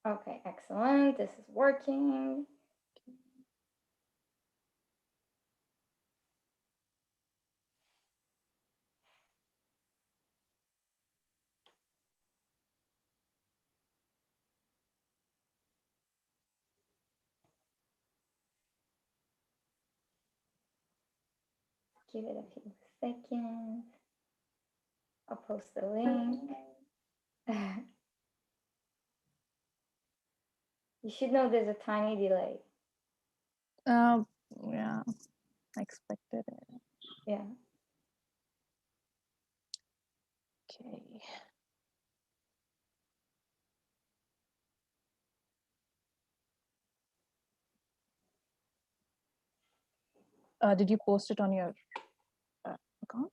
Okay, excellent. This is working. Give it a few seconds. I'll post the link. You should know there's a tiny delay. Yeah, I expected it. Yeah. Okay. Did you post it on your account?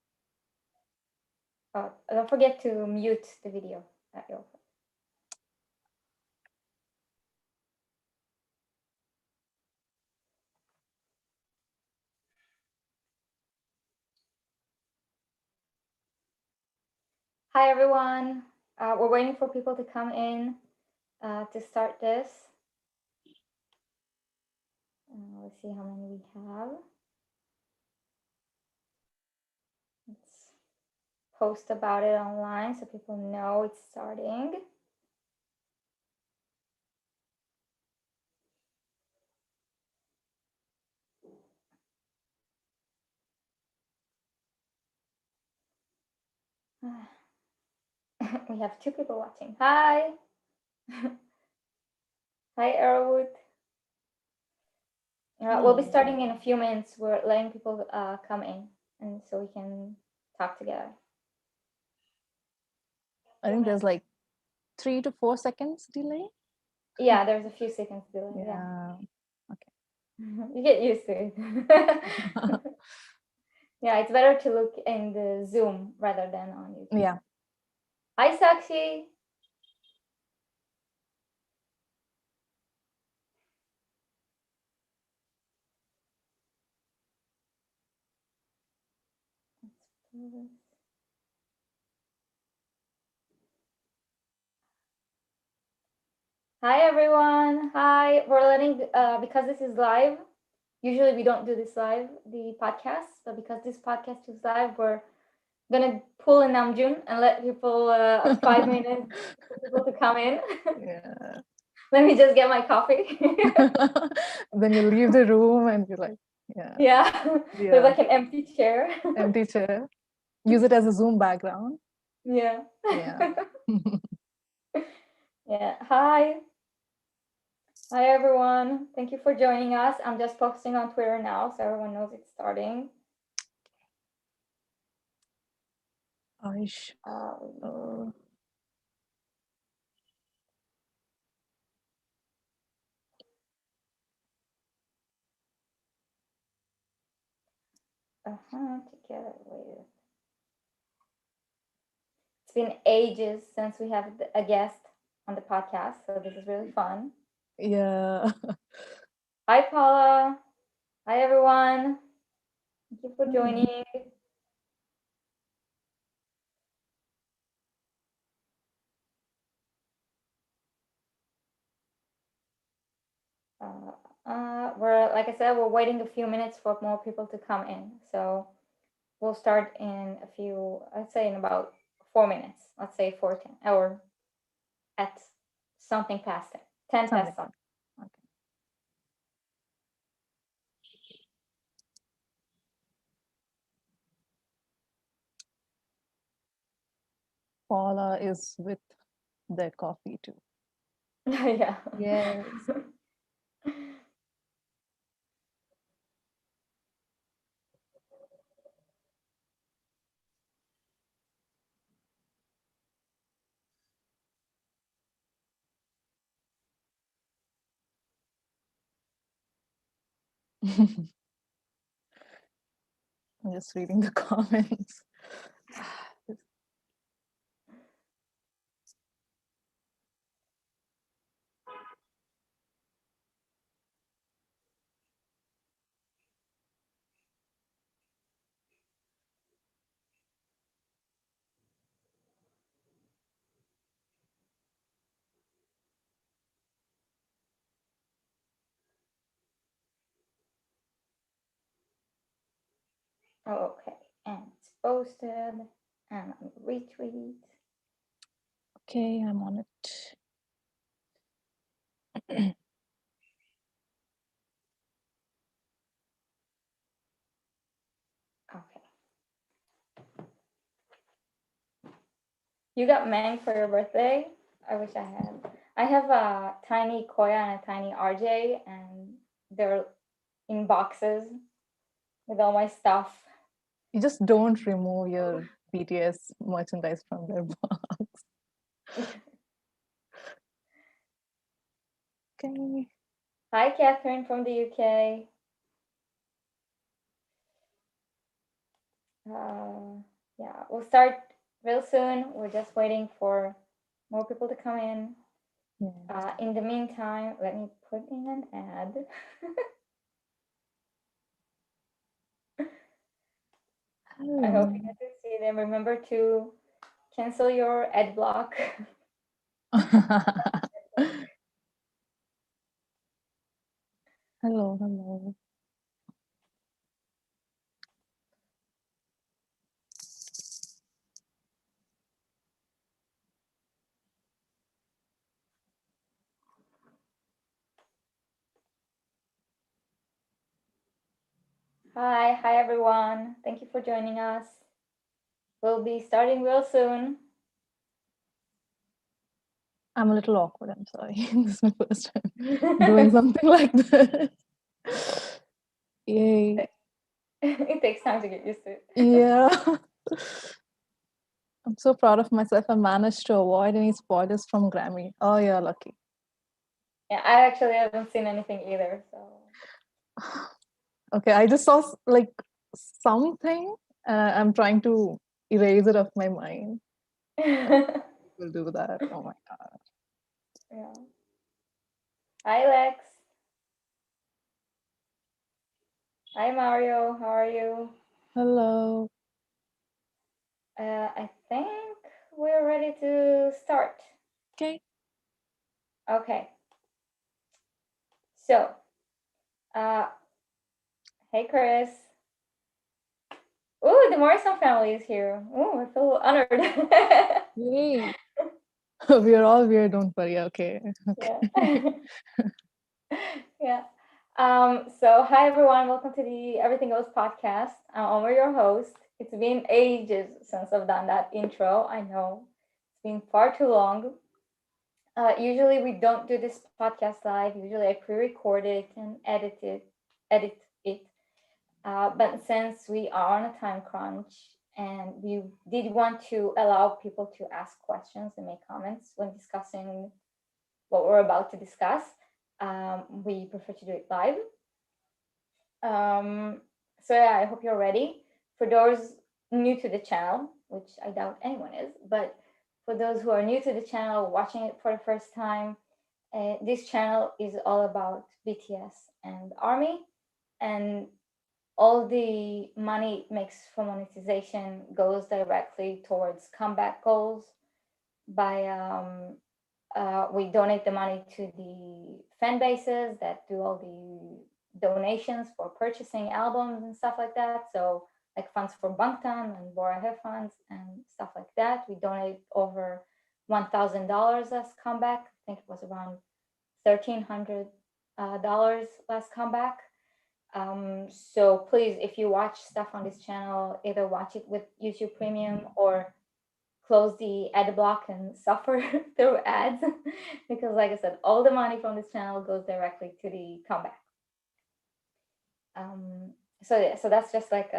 Don't forget to mute the video at your. Hi everyone. We're waiting for people to come in to start this. Let's see how many we have. Let's post about it online so people know it's starting. We have 2 people watching. Hi. Hi, Erwood. We'll be starting in a few minutes. We're letting people come in, and so we can talk together. I think there's like 3 to 4 seconds delay. Yeah, there's a few seconds delay. Yeah. Okay. You get used to it. Yeah, it's better to look in the Zoom rather than on YouTube. Yeah. Hi, Sakshi. Hi, everyone. Hi. We're letting, because this is live, usually we don't do this live, the podcast, but because this podcast is live, we're gonna pull a Namjoon and let people 5 minutes for people to come in. Yeah. Let me just get my coffee. Then you leave the room and you're like, yeah. Yeah. There's like an empty chair. Empty chair. Use it as a Zoom background. Yeah. Yeah. Yeah. Hi. Hi, everyone. Thank you for joining us. I'm just posting on Twitter now so everyone knows it's starting. Aish. Together. Wait. It's been ages since we have a guest on the podcast, so this is really fun. Yeah. Hi, Paula. Hi, everyone. Thank you for joining. We're, like I said, we're waiting a few minutes for more people to come in. So we'll start in a few, I'd say in about 4 minutes. Let's say 4:10 or at something past 10. 10 past something. Okay. Paula is with their coffee too. Yeah. Yes. I'm just reading the comments. Oh, okay. And it's posted. And retweet. Okay, I'm on it. Okay. You got Mang for your birthday? I wish I had. I have a tiny Koya and a tiny RJ, and they're in boxes with all my stuff. You just don't remove your BTS merchandise from their box. Okay. Hi, Catherine from the UK. Yeah, we'll start real soon. We're just waiting for more people to come in. Yes. In the meantime, let me put in an ad. I hope you Hello. get to see them. Remember to cancel your ad block. Hello, hello. Hi everyone. Thank you for joining us. We'll be starting real soon. I'm a little awkward, I'm sorry. This is my first time doing something like this. Yay. It takes time to get used to it. Yeah. I'm so proud of myself. I managed to avoid any spoilers from Grammy. Oh, yeah, lucky. Yeah, I actually haven't seen anything either. So Okay, I just saw like something. I'm trying to erase it off my mind. We'll do that. Oh my god. yeah. Hi Lex. Hi Mario. How are you? Hello. I think we're ready to start. Okay. Okay. So, uh, hey Chris. Ooh, the Morrison family is here. Ooh, I feel honored. Yay. We are all weird, don't worry. Okay. Okay. Yeah. Yeah. So hi everyone, welcome to the Everythingos Podacst. I'm Omar, your host. It's been ages since I've done that intro. I know it's been far too long. Usually we don't do this podcast live. Usually I pre-record it and edit it. But since we are on a time crunch and we did want to allow people to ask questions and make comments when discussing what we're about to discuss, we prefer to do it live. So yeah, I hope you're ready. For those new to the channel, which I doubt anyone is, but for those who are new to the channel, watching it for the first time, this channel is all about BTS and ARMY, and all the money it makes from monetization goes directly towards comeback goals. By we donate the money to the fan bases that do all the donations for purchasing albums and stuff like that. So like funds for Bangtan and Bora funds and stuff like that. We donate over $1,000 last comeback. I think it was around $1,300 last comeback. So please, if you watch stuff on this channel, either watch it with YouTube Premium or close the ad block and suffer through ads because like I said, all the money from this channel goes directly to the comeback. So yeah, so that's just like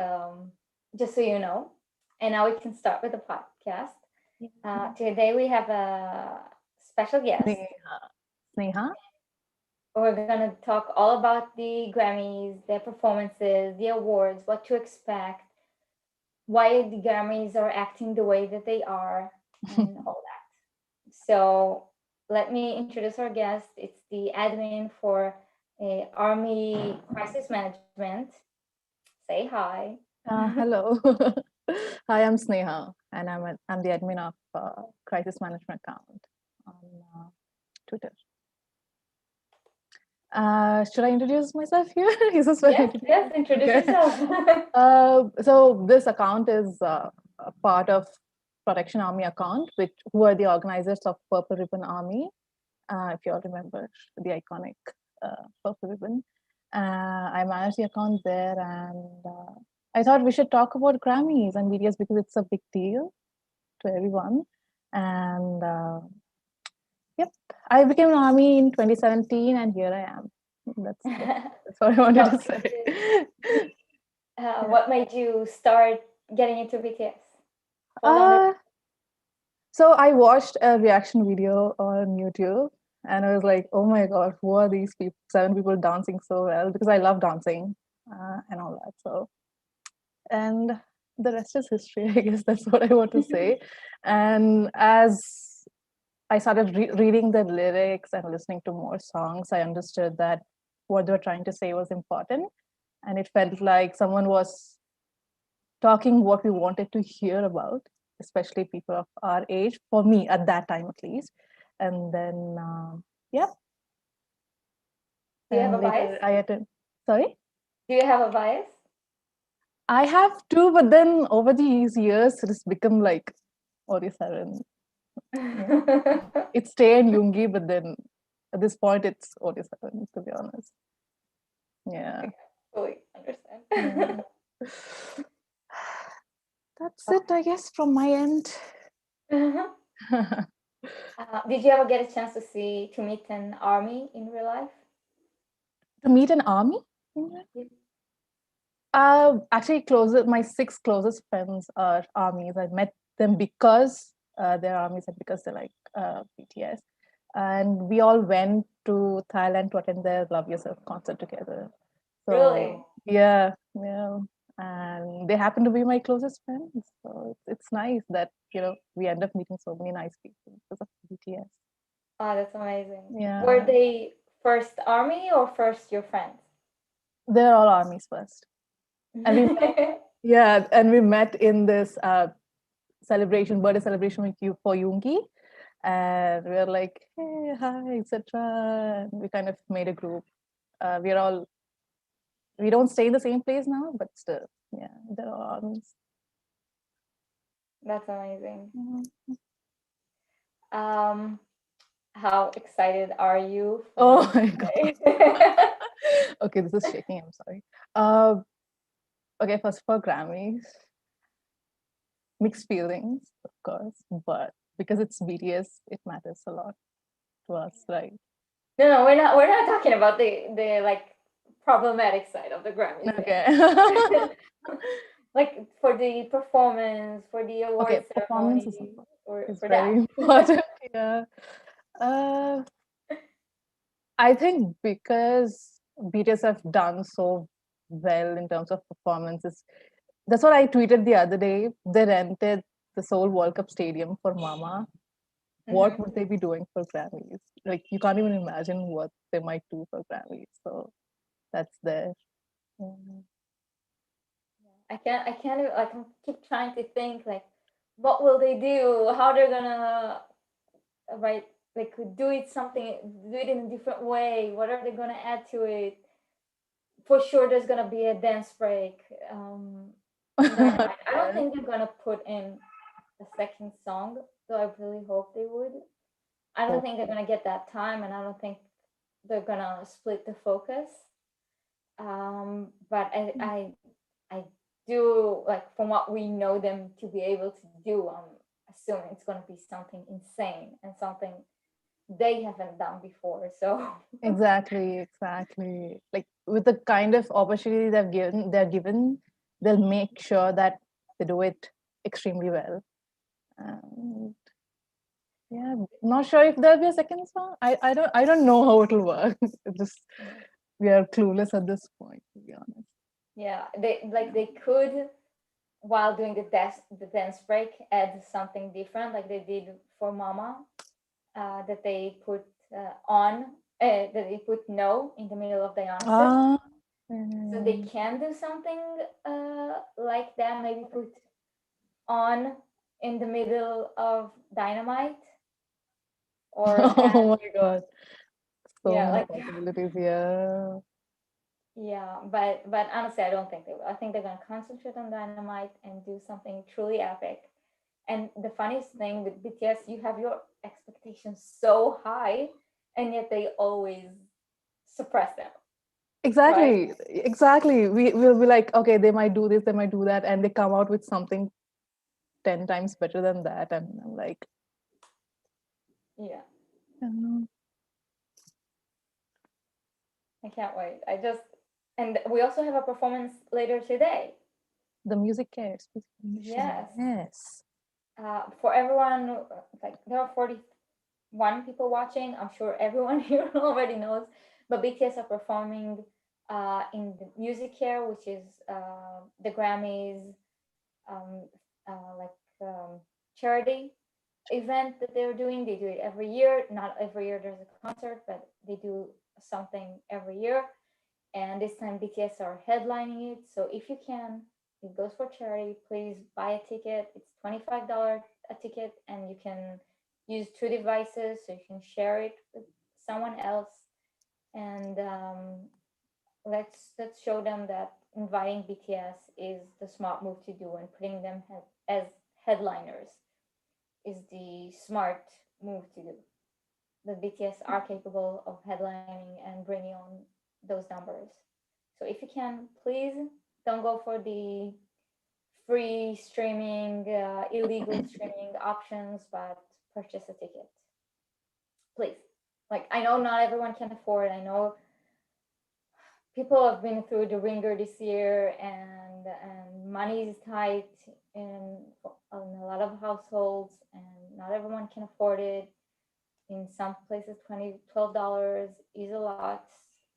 just so you know. And now we can start with the podcast. Today we have a special guest. Sneha. We're gonna talk all about the Grammys, their performances, the awards, what to expect, why the Grammys are acting the way that they are, and all that. So let me introduce our guest. It's the admin for Army Crisis Management. Say hi. Hello. Hi, I'm Sneha, and I'm the admin of Crisis Management account on Twitter. Should I introduce myself here? Is this where I Yes, introduce yes, introduce myself? yourself. So this account is a part of Protection Army account, who are the organizers of Purple Ribbon Army. If you all remember the iconic Purple Ribbon, I manage the account there, and I thought we should talk about Grammys and BTS because it's a big deal to everyone. And yep, I became an army in 2017, and here I am. That's what I wanted to say. What made you start getting into BTS? Uh, so I watched a reaction video on YouTube, and I was like, "Oh my god, who are these people? 7 people dancing so well?" Because I love dancing and all that. So, and the rest is history. I guess that's what I want to say. And as I started reading the lyrics and listening to more songs, I understood that what they were trying to say was important, and it felt like someone was talking what we wanted to hear about, especially people of our age, for me at that time at least. And then, yeah. Do you have And a bias? later I attended. Sorry? Do you have a bias? I have too, but then over these years, it has become like Ori-Saran. It stayed Yungi, but then at this point, it's Ori-Saran, to be honest. Yeah. Fully understand. Yeah. That's it, I guess, from my end. Did you ever get a chance to meet an army in real life? To meet an army? Actually, my 6 closest friends are armies. I met them because they're armies and because they're like BTS. And we all went to Thailand to attend their Love Yourself concert together. So, Really? yeah. And they happen to be my closest friends. So it's nice that, we end up meeting so many nice people because of BTS. Oh, that's amazing. Yeah. Were they first army or first your friends? They're all armies first. And we met, and we met in this birthday celebration with you for Yoongi, and we were like, hey, hi, etc. We kind of made a group. We don't stay in the same place now, but still, yeah, they're all armies. That's amazing. Mhm. How excited are you? Oh my god. Okay, this is shaking. I'm sorry. Okay, first for Grammys, mixed feelings, of course, but because it's BTS, it matters a lot to us, right? No, we're not talking about the like problematic side of the Grammys. Okay. Like for the performance, for the award Okay, performance is ceremony, or is for very that. important. Yeah. Uh, I think because BTS have done so well in terms of performances. That's what I tweeted the other day. They rented the Seoul World Cup Stadium for Mama. What would they be doing for Grammys? Like you can't even imagine what they might do for Grammys. So that's there. Yeah. I keep trying to think like what will they do, how they're gonna right like do it in a different way, what are they gonna add to it. For sure there's gonna be a dance break in Dynamite. I don't think they're gonna put in a second song, though I really hope they would. I don't think they're gonna get that time, and I don't think they're gonna split the focus. But I do like from what we know them to be able to do. I'm assuming it's gonna be something insane and something they haven't done before. So Exactly. Like with the kind of opportunity they're given, they'll make sure that they do it extremely well. And yeah, not sure if there'll be a second song. I don't know how it'll work. Just we are clueless at this point, to be honest. yeah, they could while doing the dance break add something different like they did for Mama, that they put that they put no in the middle of the answer. So they can do something like that, maybe put on in the middle of Dynamite or Oh my god. So Yeah, many like possibilities. Yeah. yeah, but honestly, I don't think they will. I think they're gonna concentrate on Dynamite and do something truly epic. And the funniest thing with BTS, you have your expectations so high, and yet they always suppress them, right? Exactly. We will be like, okay, they might do this, they might do that, and they come out with something 10 times better than that. And I'm like, Yeah, "Mm, I can't wait. And we also have a performance later today. the music cares. Yes. Yes. For everyone, like there are 41 people watching. I'm sure everyone here already knows, but BTS are performing in the Music Here, which is the Grammys, um, like charity event that they're doing. They do it every year. Not every year there's a concert, but they do something every year. And this time BTS are headlining it. So if you can, it goes for charity. Please buy a ticket. It's $25 a ticket, and you can use two devices so you can share it with someone else. And let's show them that inviting BTS is the smart move to do, and putting them as headliners is the smart move to do. The BTS are capable of headlining and bringing on those numbers. So if you can, please don't go for the free streaming, illegal streaming options, but purchase a ticket, please. Like I know not everyone can afford. I know people have been through the ringer this year, and money is tight in a lot of households, and not everyone can afford it. In some places, $12 is a lot.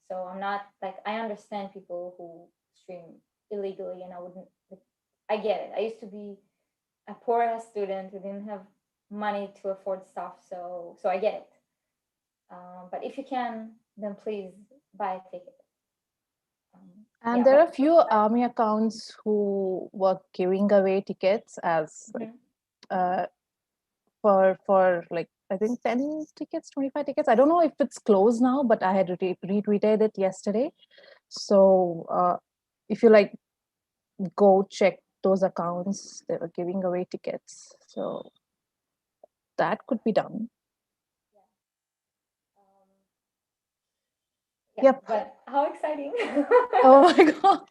So I'm not like, I understand people who stream illegally, and I wouldn't like, I get it. I used to be a poor ass student who didn't have money to afford stuff, so I get it. But if you can, then please buy a ticket. And Yeah, there but are a few army accounts who were giving away tickets as like mhm. uh, for like I think 10 tickets, 25 tickets. I don't know if it's closed now, but I had retweeted it yesterday. So if you like go check those accounts, they were giving away tickets. So that could be done. Um, yeah, Yep. but how exciting! Oh my god.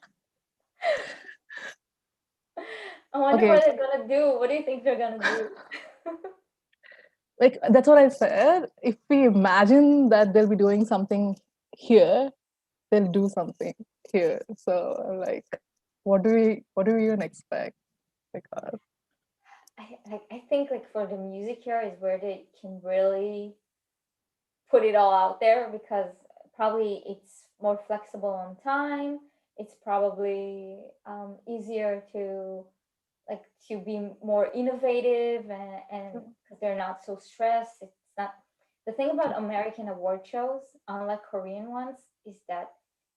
I wonder Okay. what they're gonna do. What do you think they're gonna do? Like that's what I said. If we imagine that they'll be doing something here, they'll do something here. So like what do we even expect? Because I think like for the music here is where they can really put it all out there, because probably it's more flexible on time. It's probably easier to like to be more innovative, and because they're not so stressed. It's not the thing about American award shows, unlike Korean ones, is that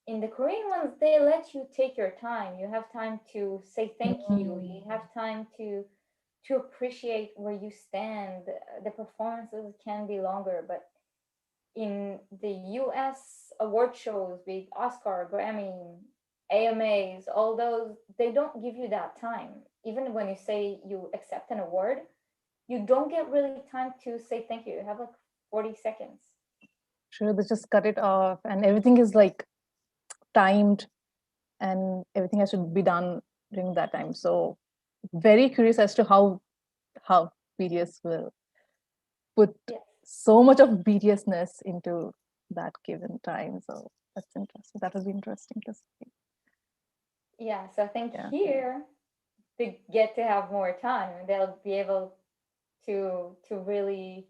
in the Korean ones they let you take your time. You have time to say thank you. You mm, have time to appreciate where you stand. The performances can be longer, but in the US award shows, be it Oscar, Grammy, AMAs, all those, they don't give you that time. Even when you say you accept an award, you don't get really time to say thank you. You have like 40 seconds. sure, they just cut it off and everything is like timed and everything has to be done during that time. So very curious as to how BTS will put Yes. so much of BTSness into that given time. So that's interesting. That will be interesting to see. Yeah. So I think Yeah. here they get to have more time. They'll be able to really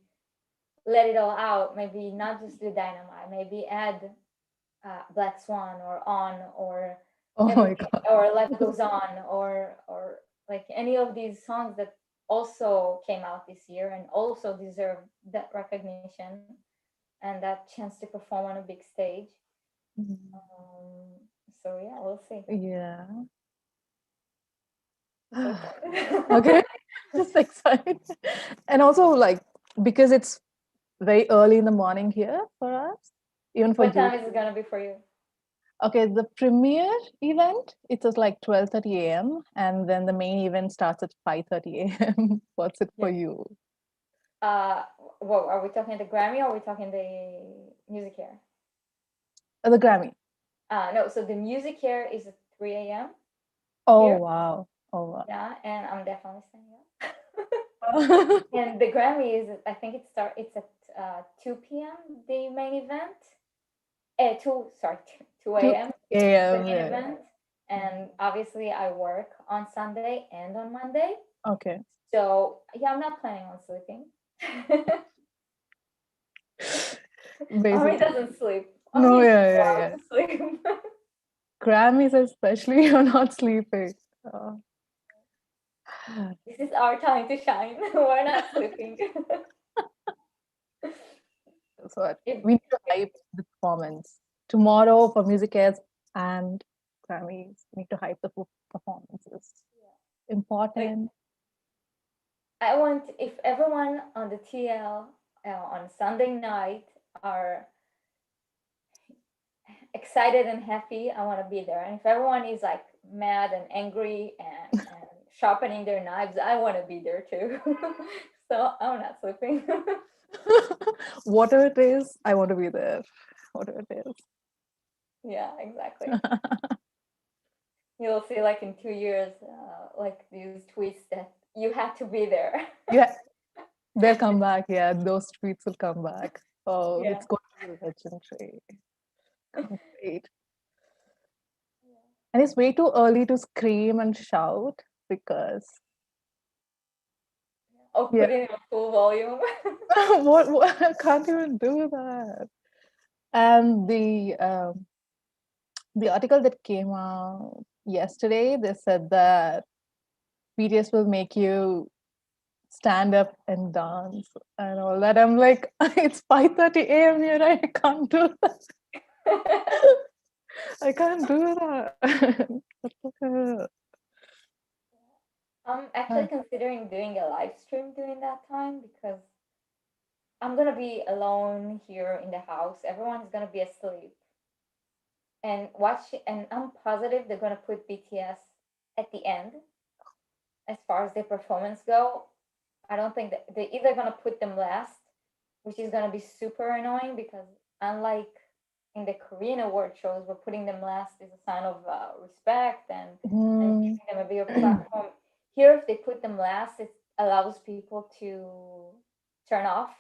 let it all out. Maybe not just do Dynamite. Maybe add Black Swan or On or Oh my everything, god. or Life Goes On, or like any of these songs that also came out this year and also deserve that recognition and that chance to perform on a big stage. Mm, Um, so yeah, we'll see. yeah. I'm so excited. Okay. Just excited. And also like because it's very early in the morning here for us. even for What you. time is it gonna be for you? Okay, the premiere event, it was like 12:30 a.m. and then the main event starts at 5:30 a.m. What's it for Yeah. you? Uh, what are we talking the Grammy or are we talking the music here? The Grammy. No, so the music here is at 3 a.m. Oh, here. wow. Oh, wow. Yeah, and I'm definitely staying up. Oh. And the Grammy is, I think it's at 2 p.m. the main event. 2 a.m. 2 the a.m. main Yeah. event. And obviously I work on Sunday and on Monday. Okay. So yeah, I'm not planning on sleeping. Ari Basically. doesn't sleep. No, Ari is yeah, yeah, allowed yeah. to sleep. Grammys, especially, you're not sleeping. This is our time to shine. We're not sleeping. So If, we need to hype the performance. Tomorrow for Music Airs and Grammys, we need to hype the performances. like, Important. I want if everyone on the TL on Sunday night are excited and happy, I want to be there. And if everyone is like mad and angry and sharpening their knives, I want to be there too. So I'm not sleeping. Whatever it is, I want to be there. Whatever it is. Yeah, exactly. You'll see, like in 2 years, like these tweets that you had to be there. Yeah, they'll come back. Yeah, those tweets will come back. Oh, Yeah. it's going to be legendary. Can't wait. And it's way too early to scream and shout because, Or yeah, put it in a full volume. what I can't even do that. And the article that came out yesterday, they said that BTS will make you stand up and dance and all that. I'm like, it's 5:30 a.m. here. I can't do that. I can't do that. That's okay. I'm actually considering doing a live stream during that time because I'm gonna be alone here in the house. Everyone's gonna be asleep. And I'm positive they're gonna put BTS at the end as far as their performance go. I don't think that they're either gonna put them last, which is gonna be super annoying because unlike in the Korean award shows, where putting them last is a sign of respect and Mm. giving them a bigger platform. Here, if they put them last, it allows people to turn off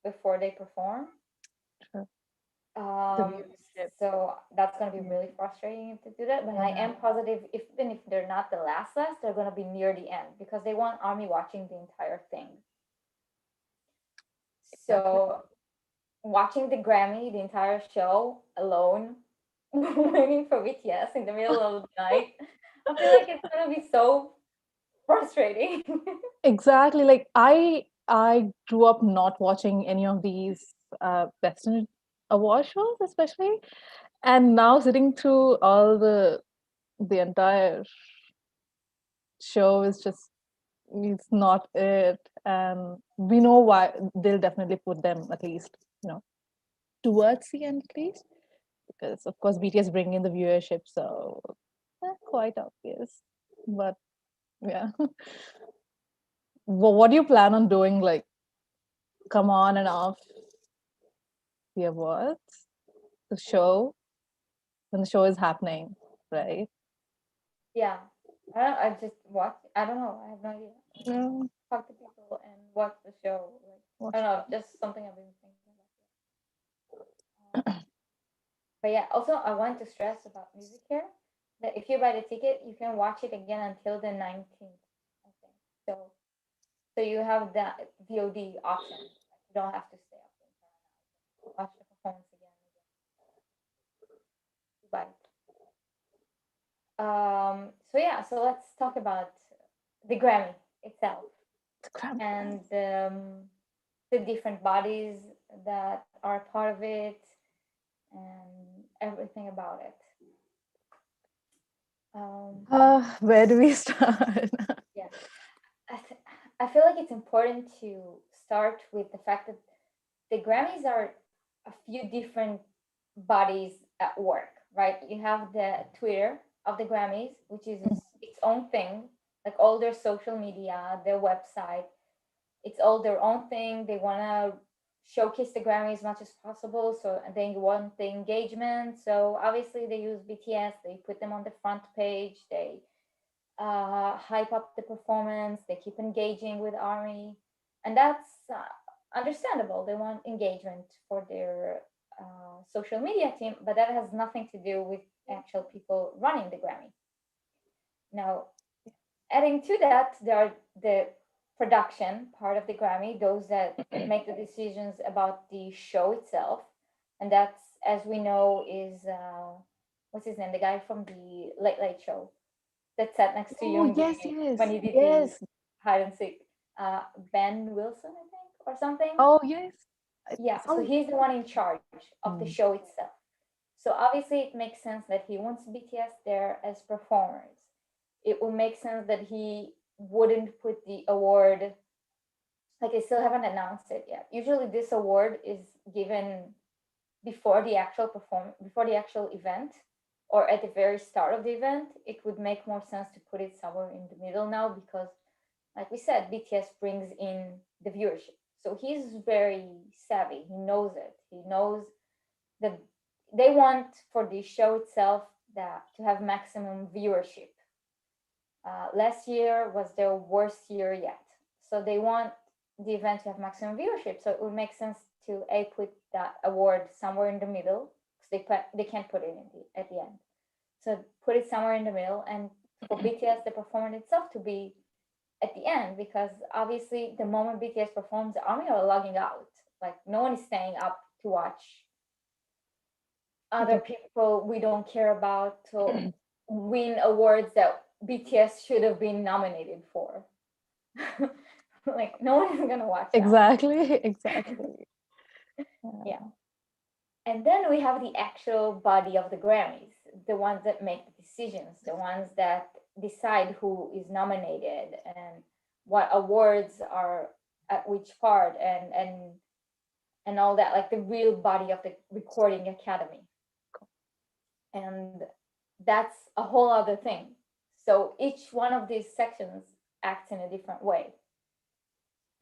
before they perform. Sure. The Um, viewership. so that's going to be Yeah. really frustrating if they do that. But I Yeah. am positive, even if they're not the last, they're going to be near the end because they want Army watching the entire thing. Exactly. So watching the Grammy, the entire show alone, waiting for BTS in the middle of the night, I feel like it's going to be so frustrating. Exactly. Like I grew up not watching any of these Western award shows, especially, and now sitting through all the entire show is just it's not it. And we know why they'll definitely put them at least, towards the end at least, because of course BTS bring in the viewership, so quite obvious. But yeah, what do you plan on doing? Like, come on and off the awards, the show when the show is happening, right? Yeah. I just watch. I don't know. I have no idea. Yeah. Talk to people and watch the show. Like, I Watch. don't know. Just something I've been thinking about. But yeah, also I want to stress about music here that if you buy the ticket, you can watch it again until the 19th, I think. So you have that VOD option. Like, you don't have to stay up the entire night. Watch the performance again and again. You buy it. So yeah, so let's talk about the Grammy itself The Grammy. and the different bodies that are part of it and everything about it. Where do we start? Yeah, I feel like it's important to start with the fact that the Grammys are a few different bodies at work, right? You have the Twitter of the Grammys, which is its own thing, like all their social media, their website. It's all their own thing. They want to showcase the Grammy as much as possible. So they want the engagement. So obviously they use BTS. They put them on the front page. They hype up the performance. They keep engaging with Army, and that's understandable. They want engagement for their social media team, but that has nothing to do with actual people running the Grammy. Now, adding to that, there are the production part of the Grammy, those that make the decisions about the show itself, and that's, as we know, is what's his name, the guy from the Late Late Show that sat next to Oh, Yoongi yes, when yes, he did the yes. hide and seek. Ben Wilson, I think, or something. Oh, yes. Yeah, so Some. he's the one in charge of the Mm. show itself. So obviously, it makes sense that he wants BTS there as performers. It will make sense that he wouldn't put the award, like they still haven't announced it yet. Usually, this award is given before the actual before the actual event, or at the very start of the event. It would make more sense to put it somewhere in the middle now, because like we said, BTS brings in the viewership, so he's very savvy. He knows it. He knows that they want for the show itself that to have maximum viewership. Last year was their worst year yet, so they want the event to have maximum viewership. So it would make sense to put that award somewhere in the middle, because they can't put it in at the end. So put it somewhere in the middle, and for BTS the performance itself to be at the end, because obviously the moment BTS performs, the army are logging out. Like no one is staying up to watch other people we don't care about to win awards that BTS should have been nominated for. Like no one is gonna watch that. Exactly, exactly. Yeah. And then we have the actual body of the Grammys, the ones that make the decisions, the ones that decide who is nominated and what awards are at which part, and all that, like the real body of the recording academy. And that's a whole other thing. So each one of these sections acts in a different way,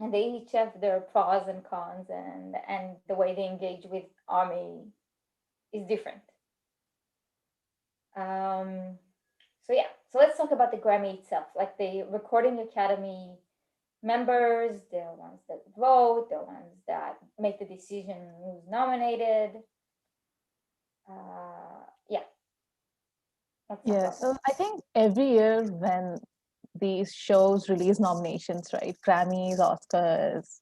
and they each have their pros and cons, and the way they engage with army is different. um so yeah, so let's talk about the Grammy itself, like the recording academy members, the ones that vote, the ones that make the decision who's nominated. Yeah, let's talk Yeah, about that. so I think every year when these shows release nominations, right? Grammys, Oscars,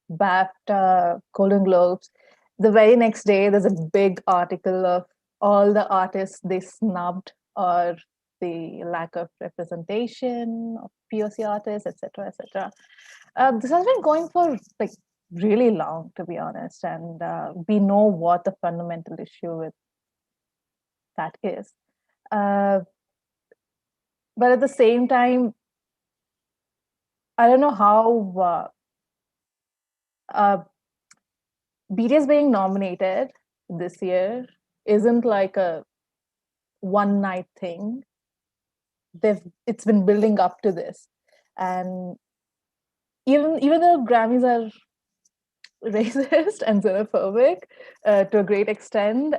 BAFTA, Golden Globes, the very next day there's a big article of all the artists they snubbed, or the lack of representation of POC artists, etc., etc. This has been going for like really long, to be honest, and we know what the fundamental issue with that is. Uh, but at the same time, I don't know how uh, BTS being nominated this year isn't like a one night thing. It's been building up to this, and even though Grammys are racist and xenophobic to a great extent,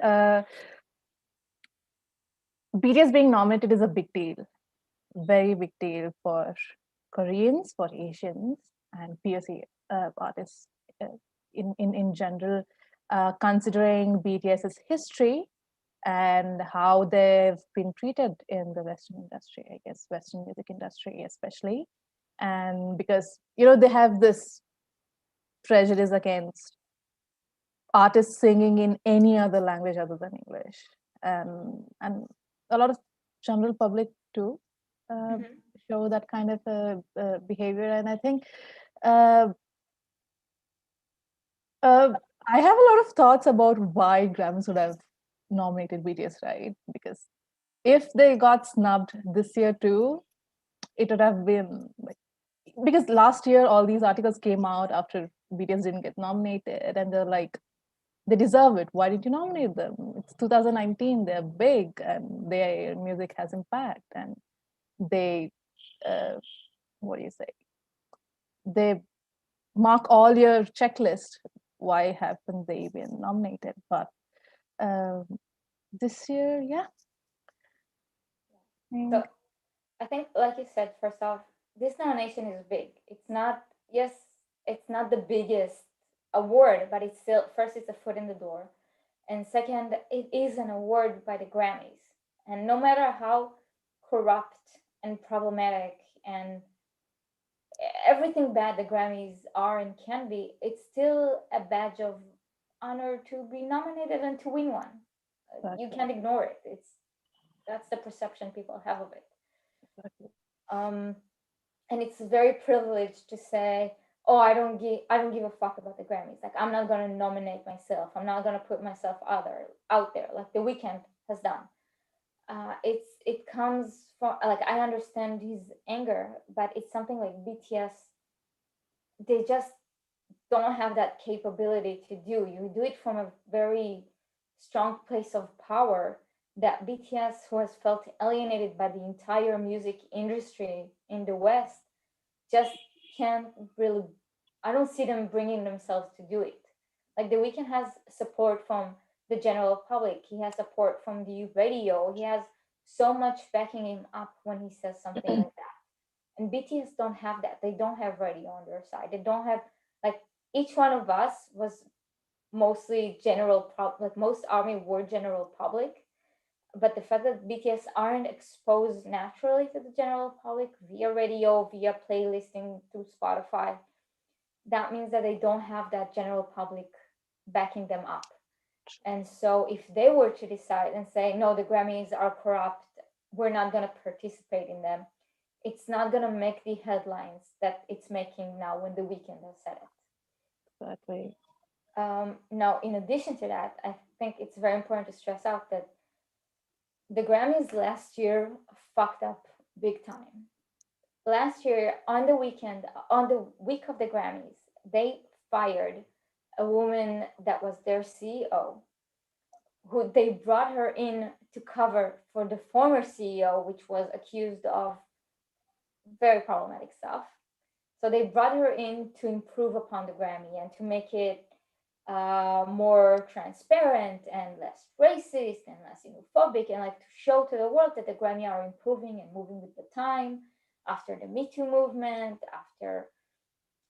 BTS being nominated is a big deal, very big deal for Koreans, for Asians, and POC artists in general, considering BTS's history and how they've been treated in the Western industry, I guess, Western music industry especially. And because, they have this prejudice against artists singing in any other language other than English. And a lot of general public too uh, Mm-hmm. show that kind of behavior. And I think uh, uh, I have a lot of thoughts about why Grammys would have nominated BTS, right? Because if they got snubbed this year too, it would have been like, because last year all these articles came out after BTS didn't get nominated, and they're like, they deserve it. Why did you nominate them? It's 2019. They're big, and their music has impact, and they, what do you say? They mark all your checklist. Why haven't they been nominated? But um, this year, yeah. So I think, like you said, first off, this nomination is big. It's not, yes, it's not the biggest award, but it's still, first, it's a foot in the door. And second, it is an award by the Grammys. And no matter how corrupt and problematic and everything bad the Grammys are and can be, it's still a badge of honor to be nominated and to win one. You Exactly. can't ignore it. That's the perception people have of it. Exactly. Um, and it's very privileged to say, oh, I don't give a fuck about the Grammys. Like, I'm not gonna nominate myself, I'm not gonna put myself out there like The Weeknd has done. It comes from, like, I understand his anger, but it's something like BTS, they just don't have that capability to do. You do it from a very strong place of power that BTS, who has felt alienated by the entire music industry in the West, just can't really. I don't see them bringing themselves to do it. Like, The Weeknd has support from the general public. He has support from the radio. He has so much backing him up when he says something like that. And BTS don't have that. They don't have radio on their side. They don't have, like, each one of us was mostly like, most army were general public, but the fact that BTS aren't exposed naturally to the general public via radio, via playlisting through Spotify, that means that they don't have that general public backing them up. And so if they were to decide and say, no, the Grammys are corrupt, we're not going to participate in them, it's not going to make the headlines that it's making now when The Weeknd has said it. Exactly. Now, in addition to that, I think it's very important to stress out that the Grammys last year fucked up big time. Last year, on the week of the Grammys, they fired a woman that was their CEO, who they brought her in to cover for the former CEO, which was accused of very problematic stuff. So they brought her in to improve upon the Grammy and to make it more transparent and less racist and less xenophobic, and like to show to the world that the Grammy are improving and moving with the time after the Me Too movement, after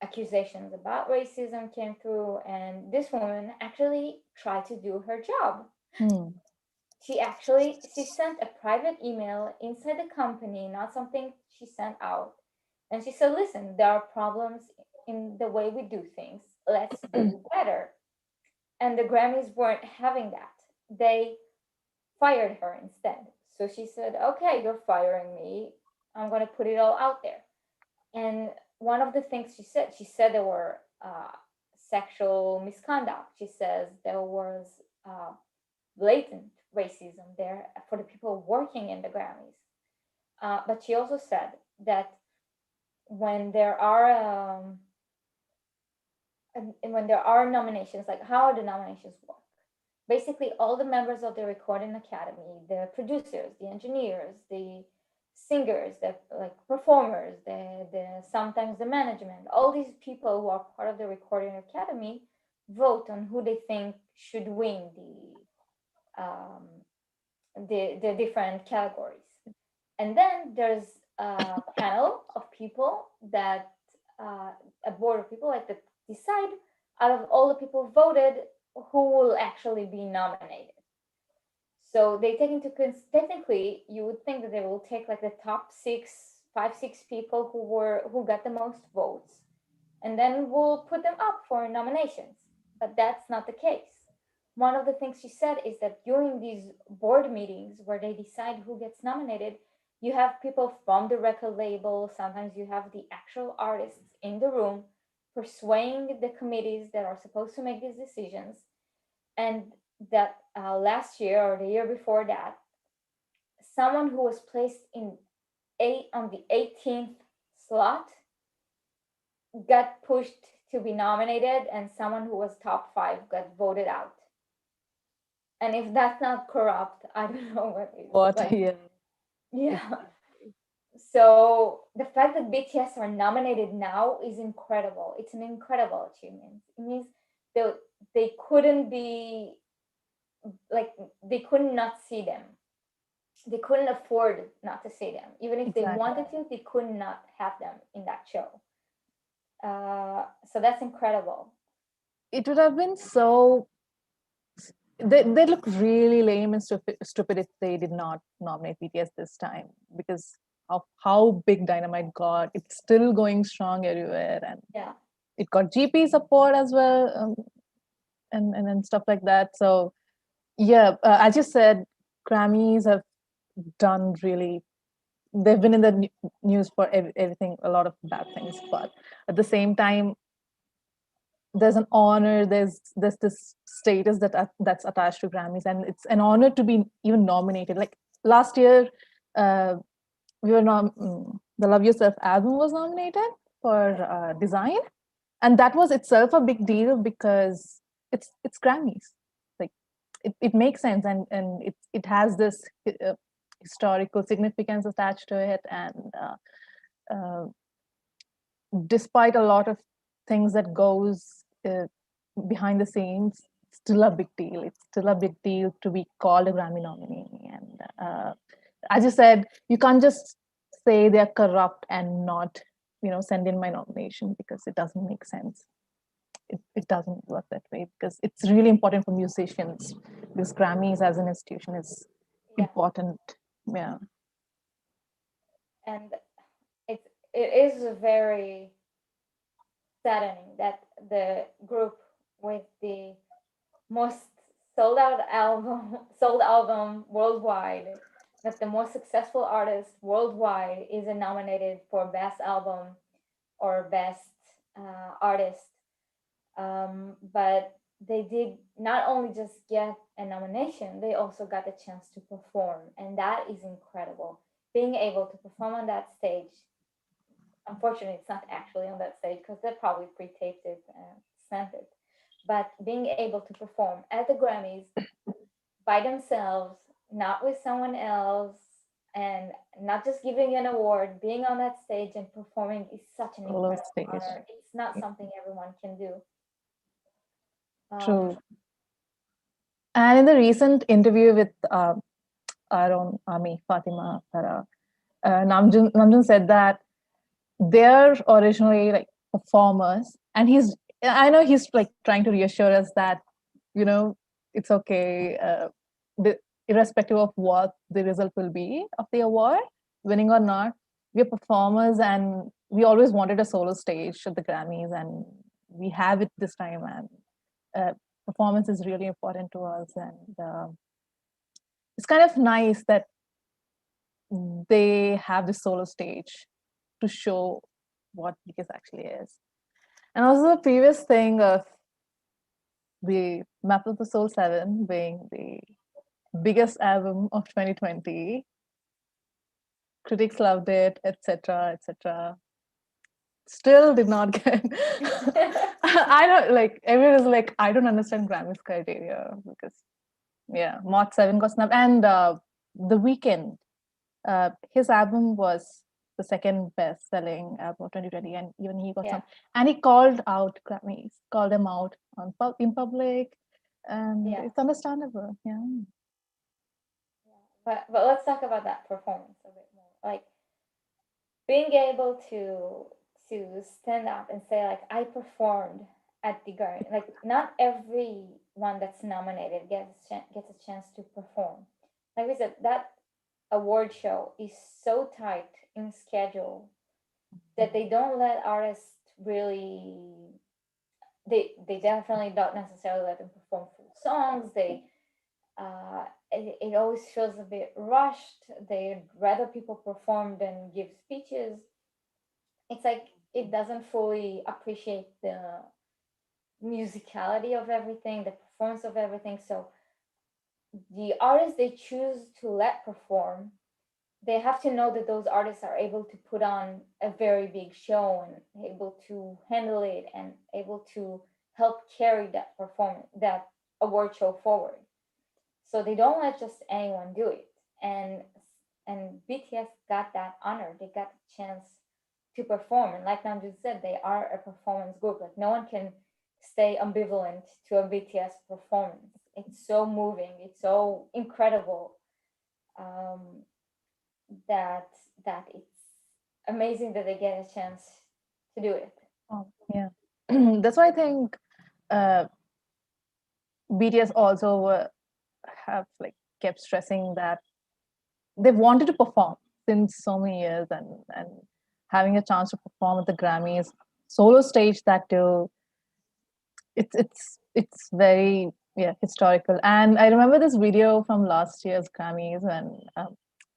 accusations about racism came through. And this woman actually tried to do her job. Hmm. She sent a private email inside the company, not something she sent out. And she said, listen, there are problems in the way we do things. Let's do better. And the Grammys weren't having that. They fired her instead. So she said, okay, you're firing me. I'm going to put it all out there. And one of the things she said there were sexual misconduct. She says there was blatant racism there for the people working in the Grammys. But she also said that when there are nominations, like, how are the nominations work? Basically, all the members of the Recording Academy, the producers, the engineers, the singers, the, like, performers, the sometimes the management, all these people who are part of the Recording Academy vote on who they think should win the different categories. And then there's a panel of people that a board of people, like, that decide out of all the people voted who will actually be nominated. So they take into technically, you would think that they will take, like, the top six people who got the most votes, and then we'll put them up for nominations. But that's not the case. One of the things she said is that during these board meetings where they decide who gets nominated, you have people from the record label, sometimes you have the actual artists in the room persuading the committees that are supposed to make these decisions. And that last year or the year before that, someone who was placed on the 18th slot got pushed to be nominated, and someone who was top 5 got voted out And if that's not corrupt, I don't know what is. What? Like, Yeah. yeah. So the fact that BTS are nominated now is incredible. It's an incredible achievement. It means they they couldn't be like they couldn't not see them. They couldn't afford not to see them. Even if they Exactly. wanted to, they could not have them in that show. So that's incredible. It would have been so. They look really lame and stupid if they did not nominate BTS this time because of how big Dynamite got. It's still going strong everywhere, and Yeah. it got GP support as well, and stuff like that. So yeah, as you said, Grammys have done really. They've been in the news for everything, a lot of bad things, but at the same time, there's an honor. There's this status that's attached to Grammys, and it's an honor to be even nominated. Like last year, uh, we were the Love Yourself album was nominated for design, and that was itself a big deal because it's Grammys. Like it makes sense, and it has this historical significance attached to it, and uh, despite a lot of things that goes behind the scenes, it's still a big deal. It's still a big deal to be called a Grammy nominee. And as you said, you can't just say they're corrupt and not, send in my nomination because it doesn't make sense. It doesn't work that way because it's really important for musicians. Because Grammys as an institution is Yeah. important. Yeah. And it is very saddening that the group with the most sold album worldwide, that the most successful artist worldwide is nominated for best album or best artist. But they did not only just get a nomination, they also got the chance to perform, and that is incredible. Being able to perform on that stage, unfortunately, it's not actually on that stage because they probably pre-taped it and sent it. But being able to perform at the Grammys by themselves, not with someone else, and not just giving an award, being on that stage and performing is such an Low incredible stage. honor. It's not something everyone can do. True. Um, And in the recent interview with our own Ami, Fatima Farah, Namjoon said that they're originally like performers, and I know he's like trying to reassure us that, you know, it's okay, irrespective of what the result will be of the award, winning or not, we're performers, and we always wanted a solo stage at the Grammys, and we have it this time, and uh, performance is really important to us, and it's kind of nice that they have the solo stage to show what BTS actually is. And also the previous thing of the Map of the Soul 7 being the biggest album of 2020. Critics loved it, etc., etc. Still did not get. I don't like. Everyone is like, I don't understand Grammys criteria because yeah, Mod 7 got snubbed, and The Weeknd, his album was the second best selling album of 2020, and even he got yeah, some. And he called out Grammys, called them out in public, and yeah, it's understandable. Yeah. yeah. But let's talk about that performance a bit more. Like being able to stand up and say like I performed at the Grammy. Like not everyone that's nominated gets a chance to perform. Like we said, that award show is so tight in schedule that they don't let artists really. They definitely don't necessarily let them perform full songs. It always feels a bit rushed. They'd rather people perform than give speeches. It's like it doesn't fully appreciate the musicality of everything, the performance of everything. So the artists they choose to let perform, they have to know that those artists are able to put on a very big show and able to handle it and able to help carry that performance, that award show forward. So they don't let just anyone do it. And BTS got that honor. They got the chance to perform. And like Namjoon said, they are a performance group. Like no one can stay ambivalent to a BTS performance. It's so moving. It's so incredible, um, that it's amazing that they get a chance to do it. Oh, yeah. That's why I think BTS also have like kept stressing that they've wanted to perform since so many years, and having a chance to perform at the Grammys solo stage, that too, it's very, yeah, historical. And I remember this video from last year's Grammys when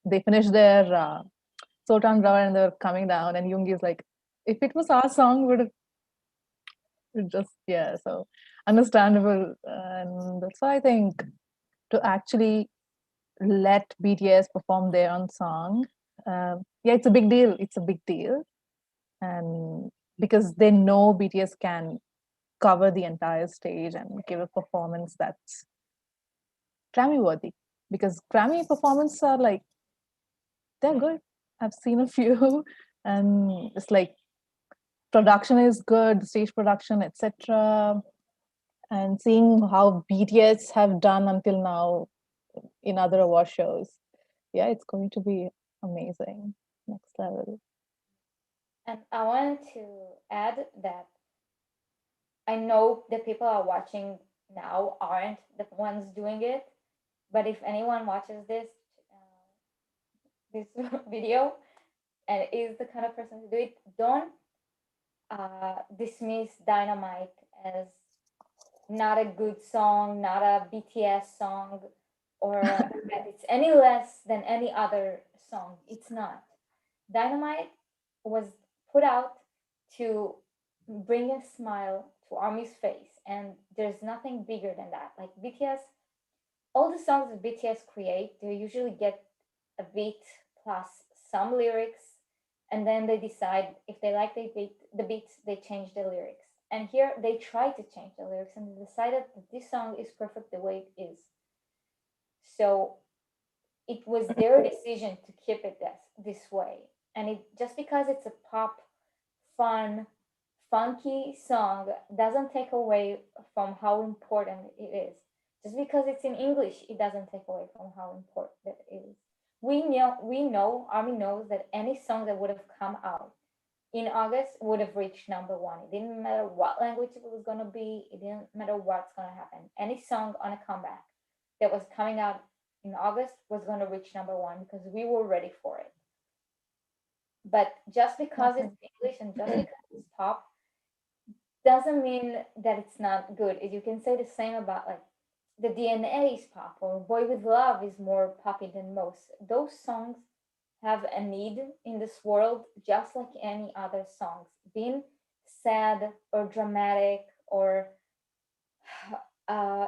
they finished their Sultan Rava and they were coming down, and Yoongi is like, if it was our song, would have just, yeah, so understandable. And that's why I think to actually let BTS perform their own song, yeah, it's a big deal. It's a big deal. And because they know BTS can cover the entire stage and give a performance that's Grammy worthy. Because Grammy performances are like, they're good. I've seen a few, and it's like production is good, stage production, etc. And seeing how BTS have done until now in other award shows, yeah, it's going to be amazing, next level. And I wanted to add that I know the people are watching now aren't the ones doing it, but if anyone watches this video and is the kind of person to do it, don't dismiss Dynamite as not a good song, not a BTS song, or that it's any less than any other song. It's not. Dynamite was put out to bring a smile to Army's face, and there's nothing bigger than that. Like BTS, all the songs that BTS create, they usually get a beat plus some lyrics, and then they decide if they like the beats, they change the lyrics. And here they try to change the lyrics, and they decided that this song is perfect the way it is. So it was their decision to keep it this way. And it just because it's a pop, fun, funky song doesn't take away from how important it is. Just because it's in English, it doesn't take away from how important it is. We know, Army knows that any song that would have come out in August would have reached number one. It didn't matter what language it was going to be, it didn't matter what's going to happen. Any song on a comeback that was coming out in August was going to reach number one because we were ready for it. But just because it's English and just because it's pop doesn't mean that it's not good. You can say the same about like the DNA is pop or Boy with Love is more poppy than most. Those songs have a need in this world just like any other songs. Being sad or dramatic or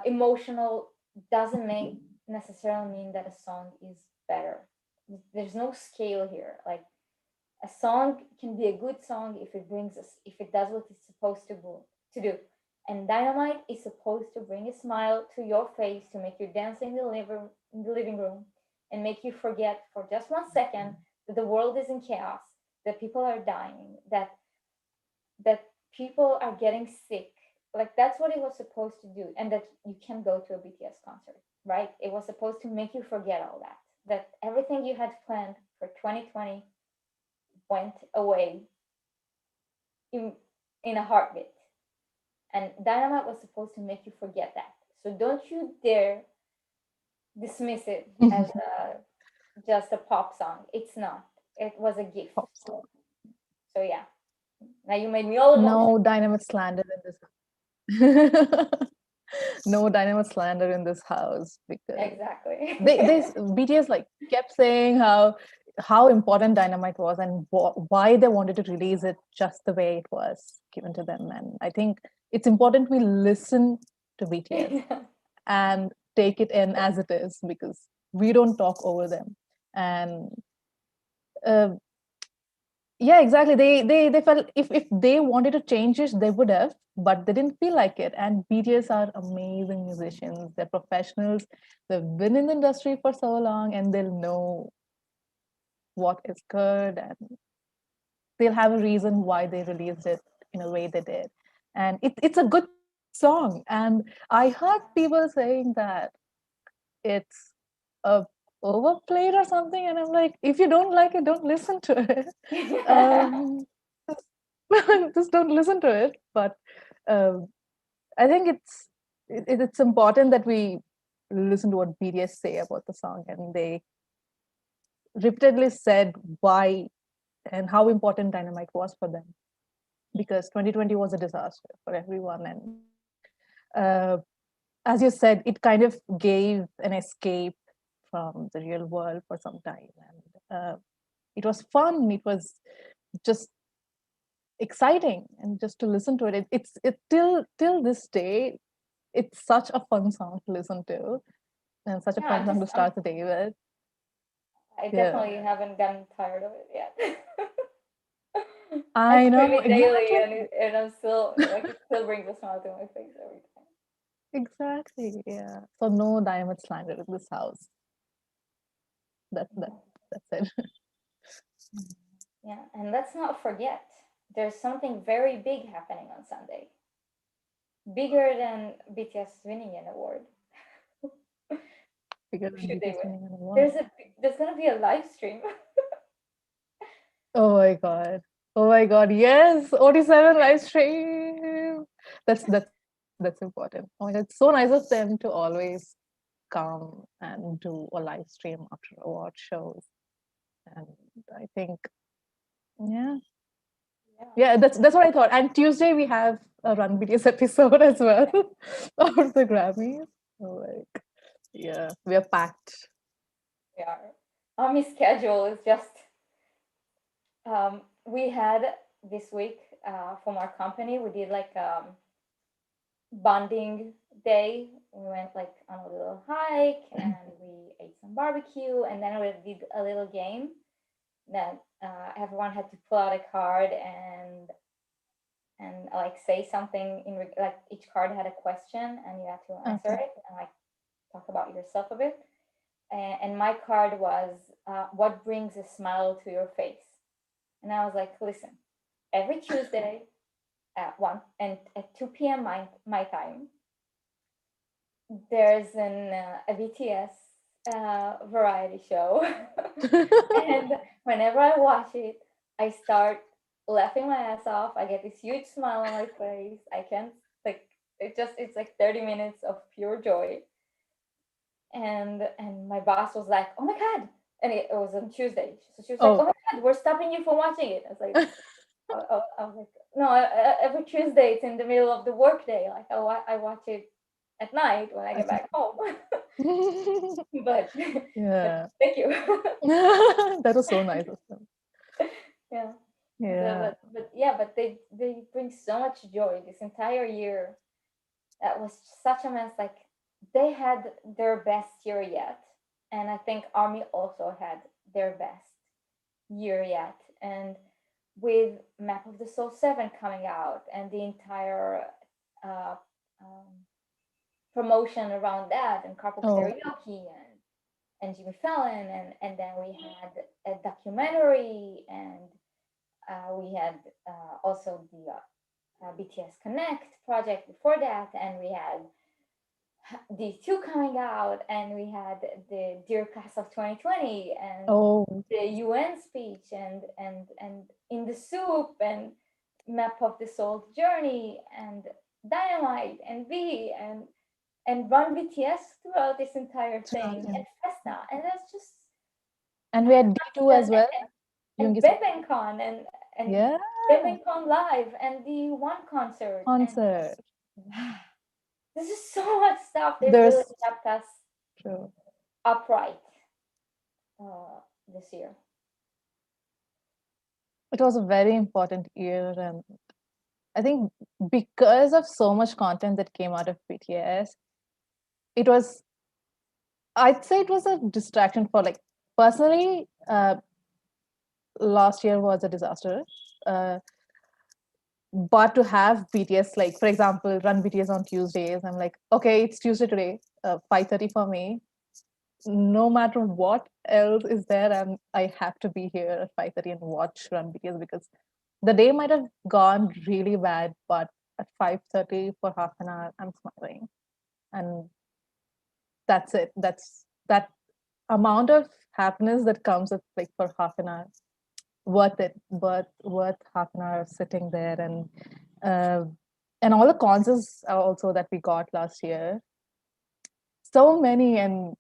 emotional doesn't necessarily mean that a song is better. There's no scale here. Like a song can be a good song if it brings us, if it does what it's supposed to do. And Dynamite is supposed to bring a smile to your face, to make you dance in the living room, and make you forget for just 1 second that the world is in chaos, that people are dying, that people are getting sick. Like that's what it was supposed to do, and that you can go to a BTS concert, right? It was supposed to make you forget all that. That everything you had planned for 2020 went away in a heartbeat. And Dynamite was supposed to make you forget that. So don't you dare dismiss it as just a pop song. It's not. It was a gift. Pop song. So yeah. Now you made me all emotional. No dynamite slander in this. No dynamite slander in this house, because Exactly. they BTS like kept saying how important Dynamite was and why they wanted to release it just the way it was given to them. And I think it's important we listen to BTS and take it in as it is, because we don't talk over them. And Yeah, exactly. They felt if they wanted to change it, they would have, but they didn't feel like it. And BTS are amazing musicians. They're professionals. They've been in the industry for so long, and they'll know what is good, and they'll have a reason why they released it in a way they did. And it's a good song. And I heard people saying that it's a overplayed or something, and I'm like, if you don't like it, don't listen to it. um just don't listen to it. But um, I think it's important that we listen to what BTS say about the song, and they repeatedly said why and how important Dynamite was for them, because 2020 was a disaster for everyone. And uh, as you said, it kind of gave an escape from the real world for some time. And it was fun. It was just exciting, and just to listen to it, it's till this day, it's such a fun song to listen to, and such a Yeah, fun song to start the day with. I Yeah, definitely haven't gotten tired of it yet. I I stream know it daily, exactly. and I'm still like it still brings a smile to my face every time. Exactly. Yeah. So no diamond slander in this house. That that's it. Yeah, and let's not forget, there's something very big happening on Sunday, bigger than BTS winning an award. Because Should they BTS win? winning an award. There's a there's gonna be a live stream. Oh my god. Oh my god. Yes. OT7 live stream. That's important. Oh my god. It's so nice of them to always come and do a live stream after award shows. And I think, yeah. Yeah. Yeah, that's what I thought. And Tuesday we have a Run BTS episode as well of the Grammys. So like, yeah, we are packed. We are. Army schedule is just we had this week from our company, we did like bonding day. We went like on a little hike and we ate some barbecue, and then we did a little game that everyone had to pull out a card and like say something like each card had a question and you had to answer Okay. it and like talk about yourself a bit. And my card was what brings a smile to your face. And I was like, listen, every Tuesday at 1 and at 2 p.m. my time, there's a BTS variety show. And whenever I watch it, I start laughing my ass off. I get this huge smile on my face. I can't, like, it's like 30 minutes of pure joy. And my boss was like, "Oh my god!" And it was on Tuesday, so she was like, "Oh Oh, my god, we're stopping you from watching it." I was like, I was like, "No, every Tuesday it's in the middle of the workday. Like I watch it at night when I get okay. back home." but but Yeah. thank you. That was so nice of them. Yeah. Yeah. But yeah, but they bring so much joy this entire year. That was such a mess. Like they had their best year yet, and I think Army also had their best year yet. And with Map of the Soul 7 coming out and the entire uh, um, promotion around that, and Carpool Oh, Karaoke and Jimmy Fallon, and then we had a documentary, and we had also the BTS Connect project before that, and we had these two coming out, and we had the Dear Class of 2020 and oh, the UN speech and In the Soup and Map of the Soul Journey and Dynamite and V and Run BTS throughout this entire thing and Festa, and that's just and we had D2 and as well. and Yoongi Song. Bebencon and Yeah. Bebencon Live and the One concert and Concert. there's just so much stuff. They really There's kept us true. upright this year. It was a very important year, and I think because of so much content that came out of BTS, it was, I'd say it was a distraction for, like, personally, last year was a disaster. Uh, but to have BTS, like for example, run BTS on Tuesdays, I'm like, okay, it's Tuesday today, 5:30 for me. No matter what else is there, I have to be here at 5:30 and watch run BTS because the day might have gone really bad, but at 5:30 for half an hour, I'm smiling, and that's it. That's that amount of happiness that comes with like for half an hour, worth it. Worth half an hour of sitting there uh, and all the concerts also that we got last year. So many, and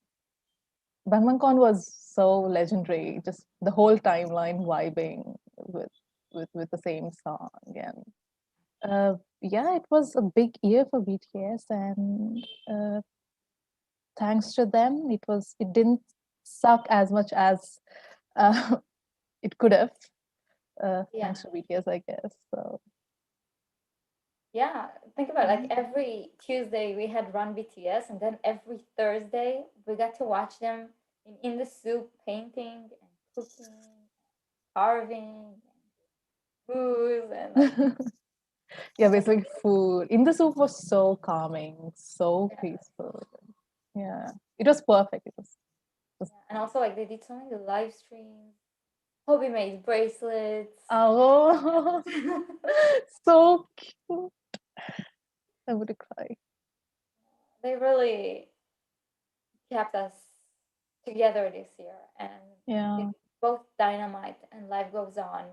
Bangmankon was so legendary. Just the whole timeline vibing with the same song, and yeah, it was a big year for BTS, and thanks to them, it didn't suck as much as uh, it could have. Yeah. Thanks to BTS, I guess. So Yeah, think about it, like every Tuesday we had run BTS, and then every Thursday we got to watch them in the soup painting and cooking, carving, and booze, and like yeah, oh my basically food in the soup was so calming, so yeah, peaceful. Yeah, it was perfect. It was just yeah. And also like they did so many live streams. Hobby made bracelets. oh, so cute. I would cry. They really kept us together this year, and Yeah. it, both Dynamite and Life Goes On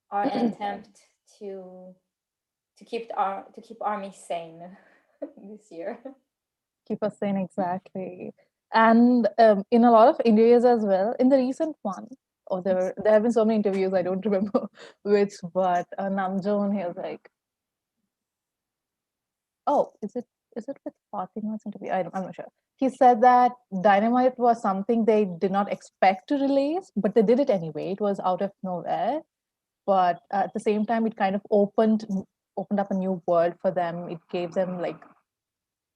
are an attempt to keep Army sane this year. Keep us sane, exactly. And in a lot of interviews as well, in the recent one, or there have been so many interviews, I don't remember which, but Namjoon, he was like, oh, is it with Fatima's interview? I'm not sure. He said that Dynamite was something they did not expect to release, but they did it anyway. It was out of nowhere, but at the same time, it kind of opened up a new world for them. It gave them like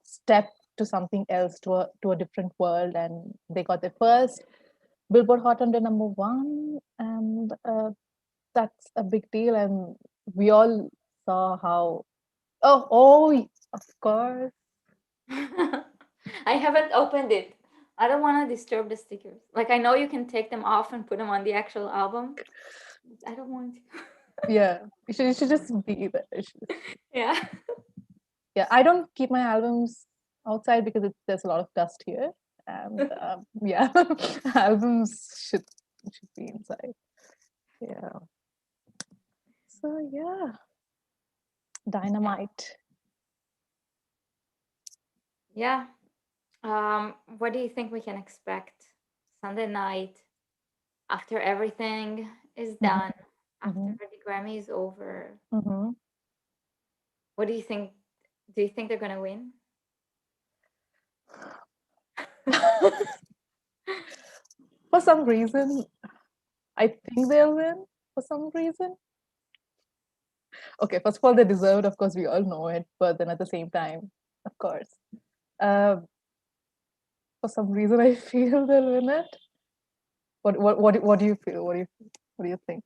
step to something else, to a different world, and they got their first Billboard Hot 100 #1, and that's a big deal. And we all saw how. Of course. I haven't opened it. I don't want to disturb the stickers. Like I know you can take them off and put them on the actual album. But I don't want to. Yeah, you should just be there. Yeah. Yeah, I don't keep my albums outside because there's a lot of dust here, and yeah, albums should be inside. Yeah. So yeah, Dynamite. Yeah. What do you think we can expect Sunday night after everything is Mm-hmm. done, after Mm-hmm. the Grammy is over? Mm-hmm. What do you think? Do you think they're gonna win? For some reason, I think they'll win. For some reason, okay. First of all, they deserve it. Of course, we all know it. But then at the same time, of course, uh, for some reason, I feel they'll win it. What do you feel? What do you think?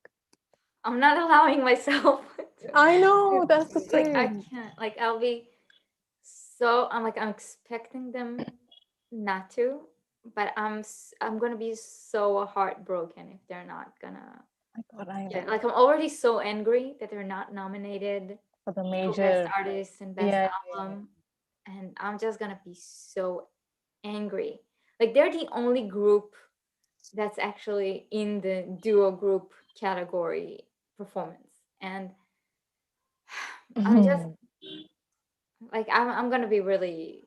I'm not allowing myself I know that's the like I thing. can't like I'm expecting them not to, but I'm gonna be so heartbroken if they're not gonna. My God, I Yeah, know like I'm already so angry that they're not nominated for the for best major. artist and best Yeah, album, and I'm just gonna be so angry. Like they're the only group that's actually in the duo group category performance, and I'm just yeah. like I'm gonna be really.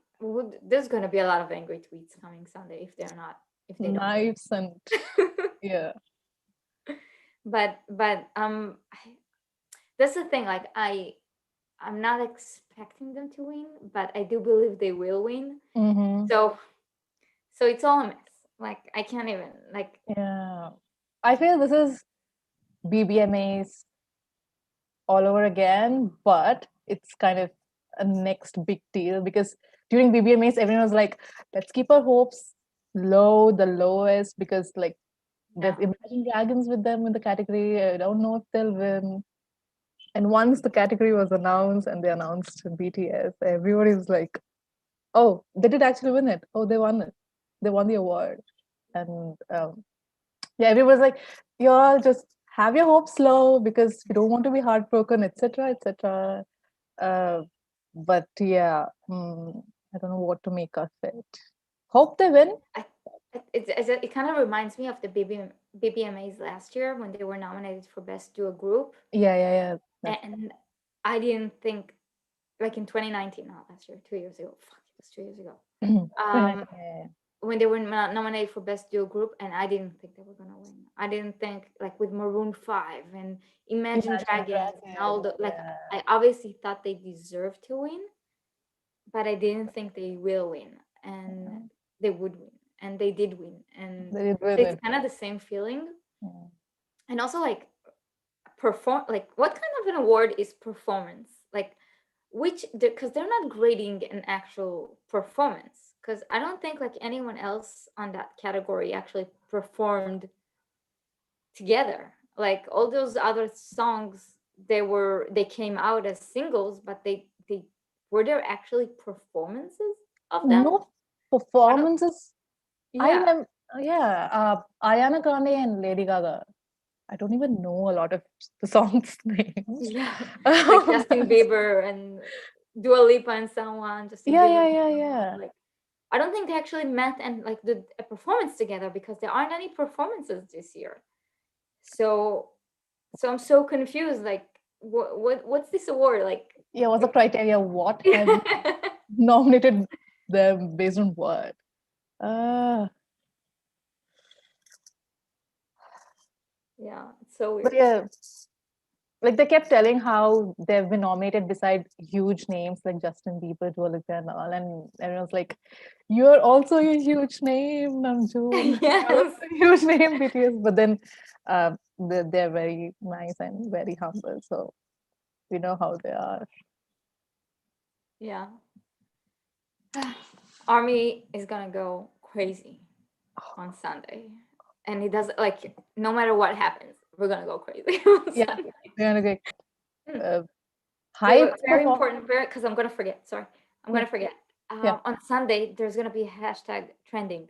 There's gonna be a lot of angry tweets coming Sunday if they don't Knives and win. yeah. But that's the thing. Like I'm not expecting them to win, but I do believe they will win. Mm-hmm. So it's all a mess. Like I can't even like. Yeah. I feel this is BBMA's all over again, but it's kind of a next big deal because during BBMAs, everyone was like, let's keep our hopes low, the lowest, because like There's Yeah. Imagine Dragons with them in the category. I don't know if they'll win. And once the category was announced and they announced BTS, everybody was like, "Oh, they did actually win it. Oh, they won it. They won the award." And yeah, everyone was like, "You all just have your hopes low because you don't want to be heartbroken, etc., etc." Uh, but yeah, I don't know what to make of it. Hope they win. I, it kind of reminds me of the BBMAs last year when they were nominated for Best Duo Group. Yeah, yeah, yeah. And I didn't think, like in 2019, not last year, 2 years ago. Fuck, it was 2 years ago. Yeah, Um, yeah. when they were nominated for Best Duo Group, and I didn't think they were gonna win. I didn't think, like, with Maroon 5 and Imagine Imagine Dragons and all Dragons. the, like, Yeah, I obviously thought they deserved to win, but I didn't think they will win, and they would win, and they did win, and they did win it's it. kind of the same feeling. Yeah. And also, like, perform, like, what kind of an award is performance, like, which, because they're not grading an actual performance, because I don't think like anyone else on that category actually performed together, like all those other songs, they came out as singles, but they were there actually performances of them? No I don't. performances. I Yeah. remember, yeah, Ariana Grande and Lady Gaga. I don't even know a lot of the songs' names. Yeah. Like yeah, Justin Bieber and Dua Lipa and someone, Justin yeah, Bieber and yeah, someone, yeah. like, I don't think they actually met and like did a performance together because there aren't any performances this year. So I'm so confused. Like, what's this award like? Yeah, what's the It- criteria? What have you nominated them based on what? Uh, yeah, it's so but weird. yeah, like they kept telling how they've been nominated beside huge names like Justin Bieber, Dua Lipa, and all, and everyone's like, "You're also a huge name, Namjoon. You're Yes. also a huge name, BTS." But then, they're very nice and very humble, so we know how they are. Yeah. Army is gonna go crazy on Sunday, and it does, like, no matter what happens, we're gonna go crazy on Yeah, Sunday. they're gonna get Mm. uh, The hype very perform. important, very, because I'm gonna forget. Sorry, I'm Yeah, gonna forget. yeah. On Sunday, there's gonna be a hashtag trending.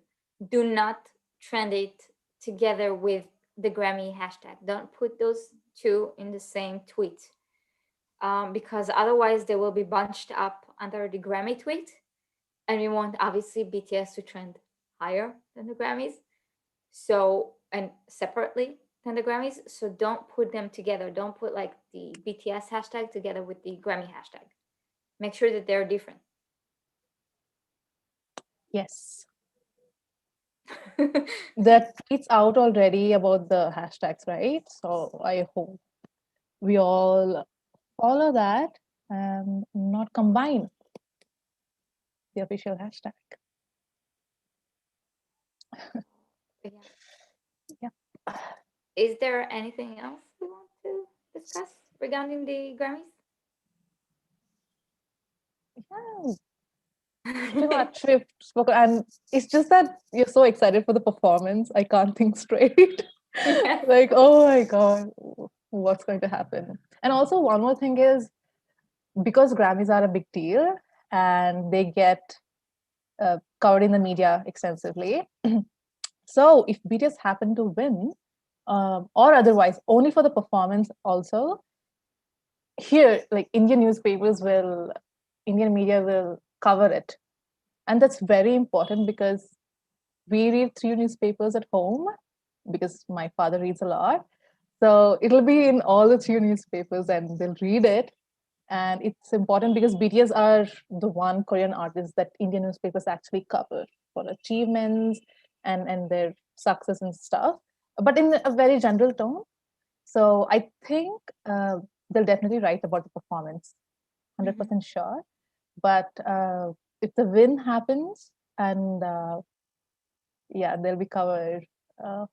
Do not trend it together with the Grammy hashtag. Don't put those two in the same tweet, because otherwise they will be bunched up under the Grammy tweet, and we want obviously BTS to trend higher than the Grammys. So, and separately than the Grammys. So don't put them together. Don't put like the BTS hashtag together with the Grammy hashtag. Make sure that they're different. Yes. The tweets out already about the hashtags, right? So I hope we all follow that and not combine the official hashtag. Yeah. Yeah. Is there anything else we want to discuss regarding the Yeah, pretty Grammys? much we've spoken, and it's just that you're so excited for the performance. I can't think straight. Yes. Like, oh my god, what's going to happen? And also, one more thing is because Grammys are a big deal and they get covered in the media extensively. So if BTS happen to win, or otherwise, only for the performance, also here, like Indian media will cover it, and that's very important because we read 3 newspapers at home because my father reads a lot. So it'll be in all the 3 newspapers and they'll read it. And it's important because BTS are the one Korean artist that Indian newspapers actually cover for achievements and their success and stuff, but in a very general tone. So I think they'll definitely write about the performance, Mhm. 100% sure. But if the win happens and yeah, they'll be covered,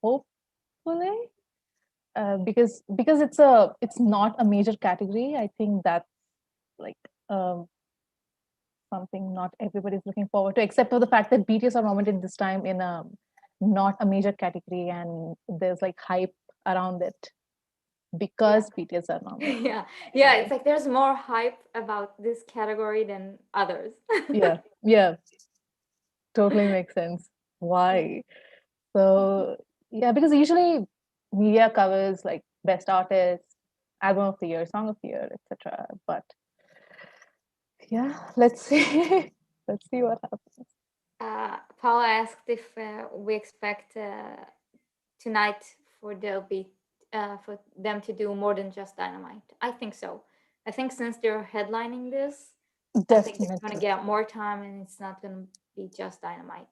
hopefully, because it's not a major category. I think that's like um, something not everybody's looking forward to, except for the fact that BTS are nominated this time in a not a major category and there's like hype around it because BTS are nominated. Yeah, it's like there's more hype about this category than others. Yeah, totally makes sense. Why? So yeah, because usually media covers like best artist, album of the year, song of the year, etc. But yeah, let's see. Let's see what happens. Paula asked if we expect tonight for them to do more than just Dynamite. I think so. I think since they're headlining this, I think they're gonna Definitely. get more time, and it's not gonna be just Dynamite.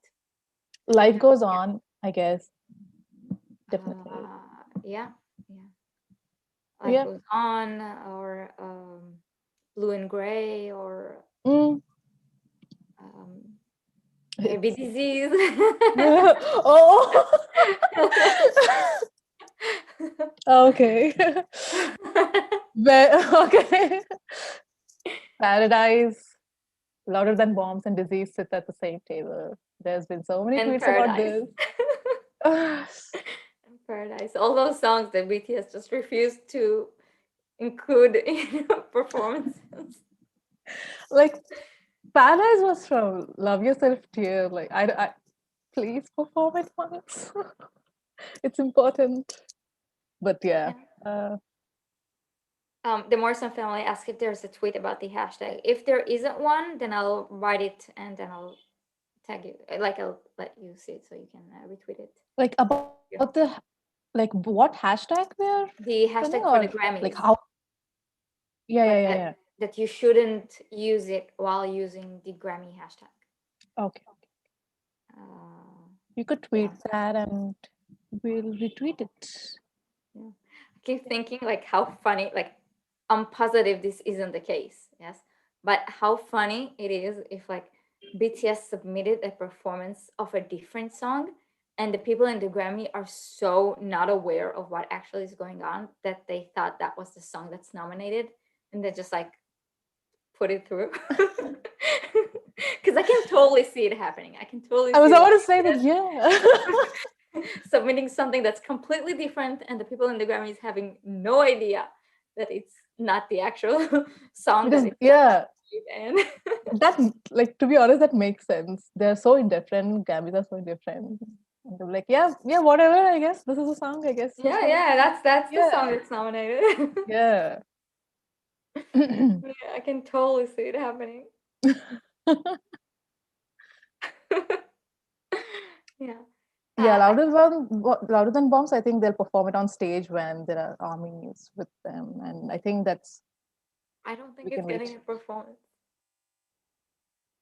Life goes on, I guess. Definitely. Yeah. Life Yeah. goes on, or Blue and Gray, or Mm. maybe It's Disease. oh. Okay. Okay. Paradise, Louder Than Bombs, and Disease sit at the same table. There's been so many And tweets about Paradise. this. And Paradise. All those songs that BTS just refused to include in performances. Like, Paradise was from Love Yourself Dear. Like, I please perform it once. It's important. But yeah. The Morrison family asked if there's a tweet about the hashtag. If there isn't one, then I'll write it and then I'll tag you. Like I'll let you see it so you can retweet it. Like about the like what hashtag we're The running hashtag for the or like Grammys. how? Yeah, Like yeah. that you shouldn't use it while using the Grammy hashtag. Okay. You could tweet that and we'll retweet it. Yeah. I keep thinking like how funny, like I'm positive this isn't the case, yes. But how funny it is if like BTS submitted a performance of a different song and the people in the Grammy are so not aware of what actually is going on that they thought that was the song that's nominated and they just like put it through. Because I can totally see it happening. I can totally I was see about to say that, yeah. submitting something that's completely different and the people in the Grammys having no idea that it's not the actual song Because that it's yeah, and that like to be honest, that makes sense. They're so indifferent. Grammys are so different. And they're like, yeah, whatever. I guess this is a song. I guess. that's the Yeah. song that's nominated. Yeah. Yeah, I can totally see it happening. Yeah. Yeah, louder than bombs. I think they'll perform it on stage when there are armies with them, and I think that's. I don't think We it's can getting wait. a performance.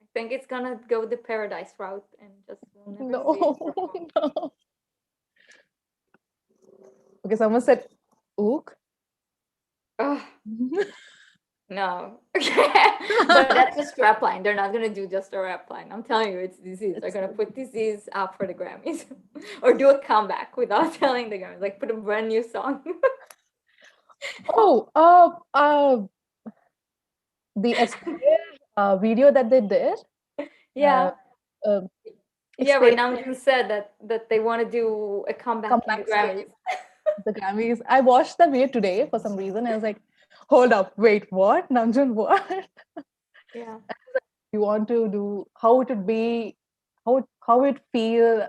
I think it's gonna go the Paradise route and just we'll never see it perform. No. Okay, someone said, "Ook." Ugh. No. But that's a strap line. They're not gonna do just a rap line. I'm telling you, it's Disease. They're gonna put Disease out for the Grammys. Or do a comeback without telling the Grammys. Like put a brand new song. Oh, the Aspire video that they did. Yeah. Uh, Yeah, where Aspire Namjoon said that they want to do a comeback in the comeback stage. Grammys. The Grammys. I watched the video today for some reason. I was like, hold up, wait, what? Namjoon, what? Yeah. You want to do how it would be, how it feel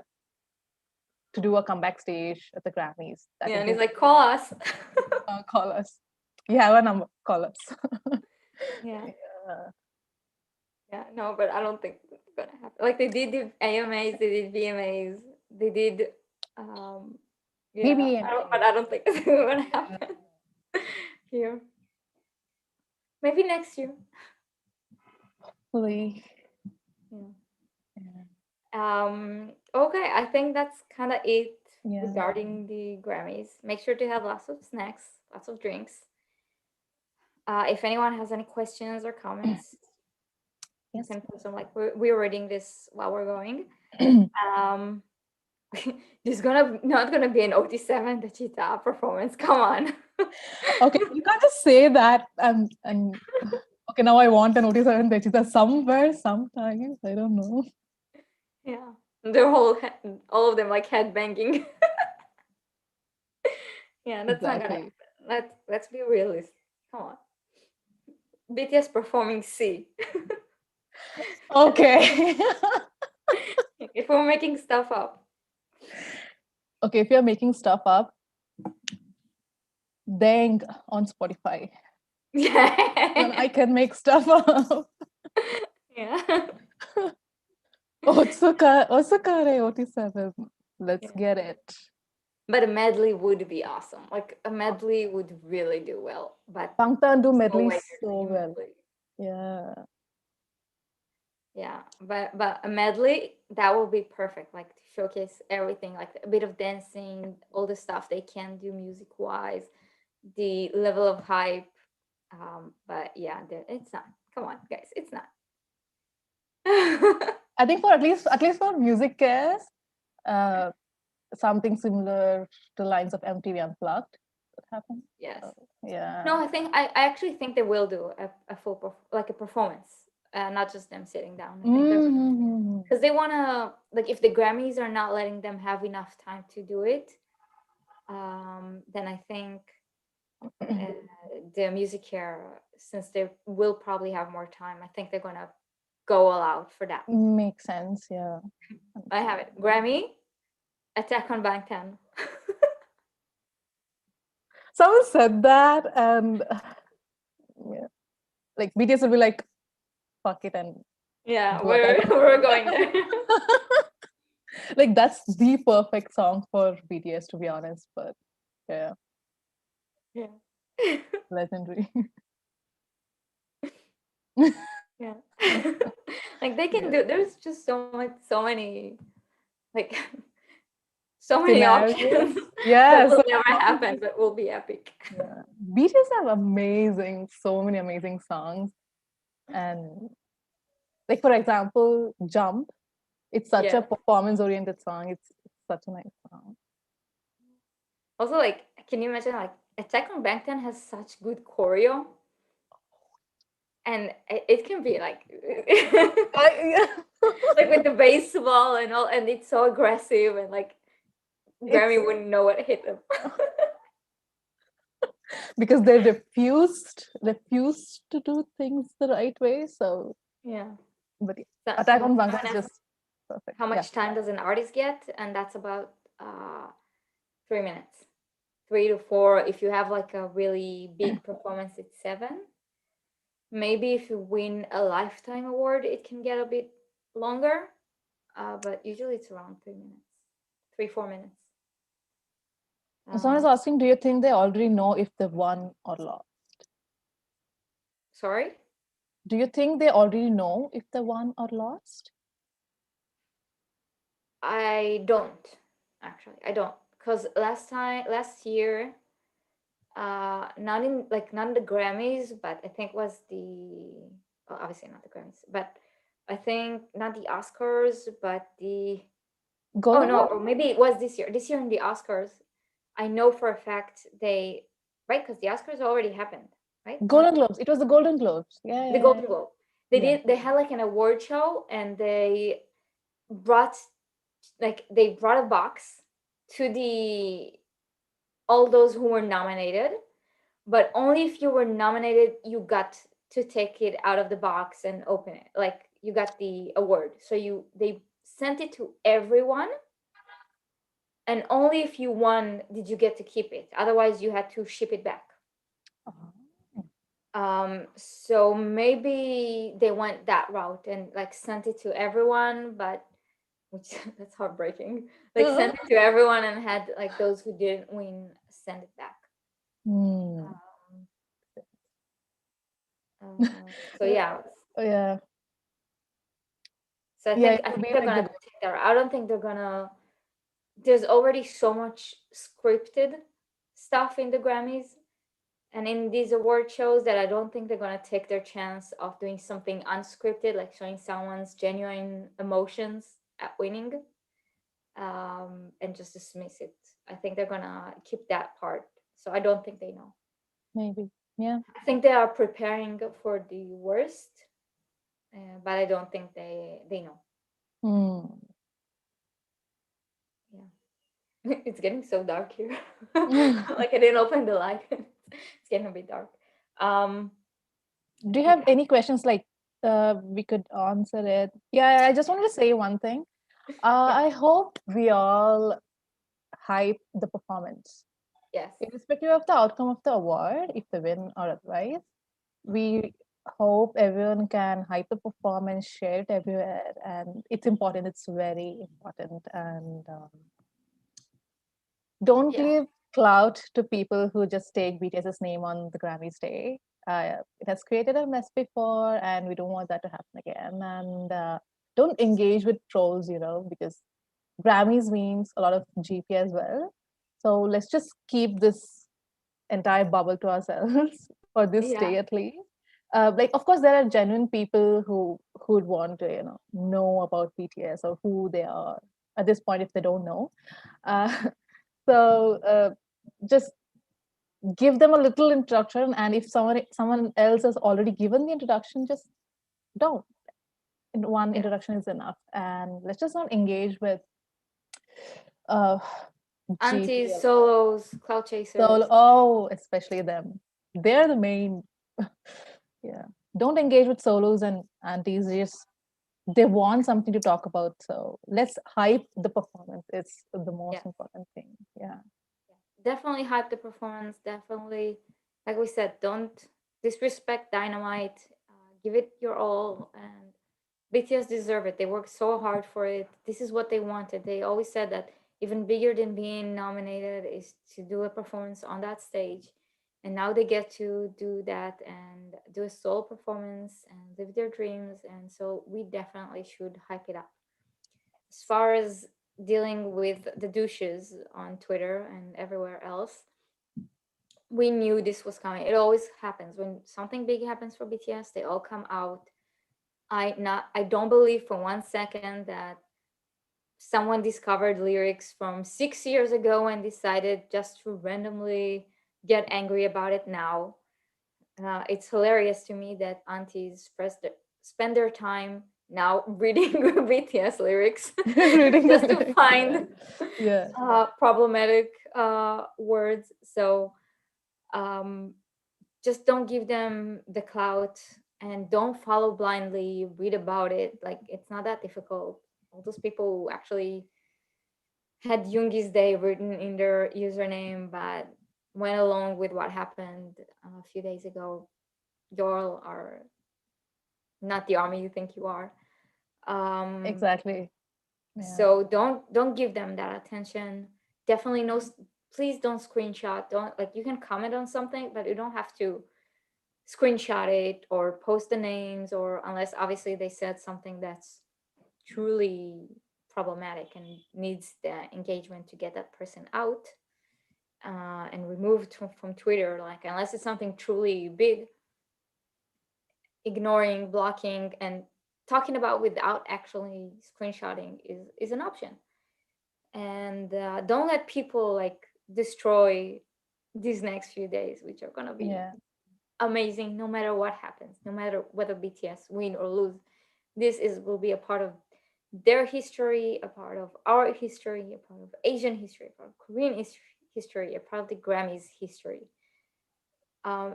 to do a comeback stage at the Grammys. That Yeah, would and be he's like, call us. call us. You have a number, call us. Yeah. Yeah. Yeah, no, but I don't think it's gonna happen. Like they did the AMAs, they did VMAs, they did Maybe but I don't think it's gonna happen here. Maybe next year. hopefully. Okay, I think that's kind of it Yeah. regarding the Grammys. Make sure to have lots of snacks, lots of drinks. If anyone has any questions or comments, you can put some. Like we're reading this while we're going. There's not gonna be an OT7 the cheetah performance. Come on. Okay, you can't just say that and okay, now I want an OT7 Techita somewhere, sometimes. I don't know. Yeah. Their whole all of them like head banging. Yeah, that's not gonna Exactly. happen. Let's be realistic. Come on. BTS performing C. Okay. If we're making stuff up. Okay, if you're making stuff up, dang on Spotify. Then I Yeah. can make stuff up. Yeah. Otsukare 87. Let's Yeah. get it. But a medley would be awesome. Like a medley would really do well. But Bangtan do there's no medley way you're so doing a well. medley. Yeah. Yeah. But a medley, that will be perfect. Like to showcase everything, like a bit of dancing, all the stuff they can do music wise, the level of hype. But yeah, it's not. Come on, guys, it's not. I think for at least for music cares, uh, something similar to lines of MTV Unplugged would happen. Yes. So, yeah. No, I actually think they will do a full like a performance, not just them sitting down. I think they're Mm-hmm. because they want to, like, if the Grammys are not letting them have enough time to do it, then I think uh, the music care, since they will probably have more time, I think they're gonna go all out for that. Makes sense. Yeah. I have it. Grammy, Attack on Bangtan. Someone said that, and yeah, like BTS will be like, "Fuck it," and Yeah, do Attack on we're Titan. going there. Like that's the perfect song for BTS, to be honest. But yeah, Yeah. legendary. Yeah. Like they can Yeah. do, there's just so many, like so many Scenarios. options that Yes. will never happen but will be epic. Yeah. BTS have amazing, so many amazing songs. And like for example, Jump. It's such a Yeah. performance-oriented song. It's such a nice song. Also, like, can you imagine, like, Attack on Bangtan has such good choreo, and it can be like Yeah. like with the baseball and all, and it's so aggressive, and like It's Grammy wouldn't know what hit them. because they refused to do things the right way. So, Yeah. but yeah, So Attack on someone Bangtan is asked, just perfect. how Yeah. much time does an artist get? And that's about 3 minutes, 3 to 4. If you have like a really big performance, it's 7. Maybe if you win a lifetime award, it can get a bit longer. But usually it's around 3 minutes, 3 4 minutes. Someone is Um, asking, do you think they already know if they've won or lost? Sorry, Do you think they already know if they won or lost? I don't actually. I don't, because last year, not in the Grammys, but I think was the, well, obviously not the Grammys, but I think not the Oscars, but the, oh Golden no, Globe? or maybe it was this year. This year in the Oscars, I know for a fact they, right, because the Oscars already happened, right? Golden Globes. It was the Golden Globes. Yeah, The yeah, yeah. Golden Globe. Yeah. They had like an award show, and brought they brought a box to the all those who were nominated, but only if you were nominated you got to take it out of the box and open it. Like you got the award. So they sent it to everyone, and only if you won did you get to keep it. Otherwise you had to ship it back. So maybe they went that route and like sent it to everyone, but which that's heartbreaking. Like Uh-huh. sent it to everyone and had like those who didn't win send it back. Hmm. Um, so yeah, Yeah. so Yeah, it I will think be they're like the gonna take that. I don't think they're gonna. There's already so much scripted stuff in the Grammys and in these award shows that I don't think they're gonna take their chance of doing something unscripted, like showing someone's genuine emotions at winning, and just dismiss it. I think they're gonna keep that part. So I don't think they know. maybe. Yeah. I think they are preparing for the worst, but I don't think they know. Hmm. It's getting so dark here. Like I didn't open the light. It's getting a bit dark. Um, Do you yeah, have any questions like we could answer it? Yeah, I just wanted to say one thing. yeah, I hope we all hype the performance, yes, irrespective of the outcome of the award, if they win or otherwise. We hope everyone can hype the performance, share it everywhere, and it's important. It's very important, and don't yeah, give clout to people who just take BTS's name on the Grammys day. It has created a mess before, and we don't want that to happen again. And don't engage with trolls, because Grammys means a lot of GP as well. So let's just keep this entire bubble to ourselves for this yeah, day at least. Like, of course, there are genuine people who would want to, know about BTS or who they are at this point if they don't know. Uh, so just give them a little introduction, and if someone else has already given the introduction, just don't. One yeah. introduction is enough, and let's just not engage with uh, GP Aunties, a lot. solos, cloud So, chasers. oh, especially them. They're the main. Yeah. Don't engage with solos and aunties. They want something to talk about. So let's hype the performance. It's the most Yes, important thing. Yeah. definitely hype the performance. Definitely, like we said, don't disrespect Dynamite. Give it your all, and BTS deserve it. They worked so hard for it. This is what they wanted. They always said that even bigger than being nominated is to do a performance on that stage. And now they get to do that and do a solo performance and live their dreams. And so we definitely should hype it up. As far as dealing with the douches on Twitter and everywhere else, we knew this was coming. It always happens when something big happens for BTS. They all come out. I don't believe for 1 second that someone discovered lyrics from 6 years ago and decided just to randomly get angry about it now. It's hilarious to me that aunties spend their time now reading BTS lyrics Reading the just to lyrics. Yeah. find Yeah. problematic words. So um, just don't give them the clout and don't follow blindly. Read about it. Like it's not that difficult. All those people who actually had Jungi's Day written in their username, but went along with what happened a few days ago. Y'all are not the army you think you are. Um, Exactly. Yeah. so don't give them that attention. Definitely no. Please don't screenshot. Don't like you can comment on something, but you don't have to screenshot it or post the names, or unless obviously they said something that's truly problematic and needs the engagement to get that person out and removed from Twitter. Like unless it's something truly big, ignoring, blocking, and talking about without actually screenshotting is an option. And don't let people like destroy these next few days, which are gonna be Yeah. amazing no matter what happens, no matter whether BTS win or lose. This is will be a part of their history, a part of our history, a part of Asian history, a part of Korean history, a part of the Grammys history.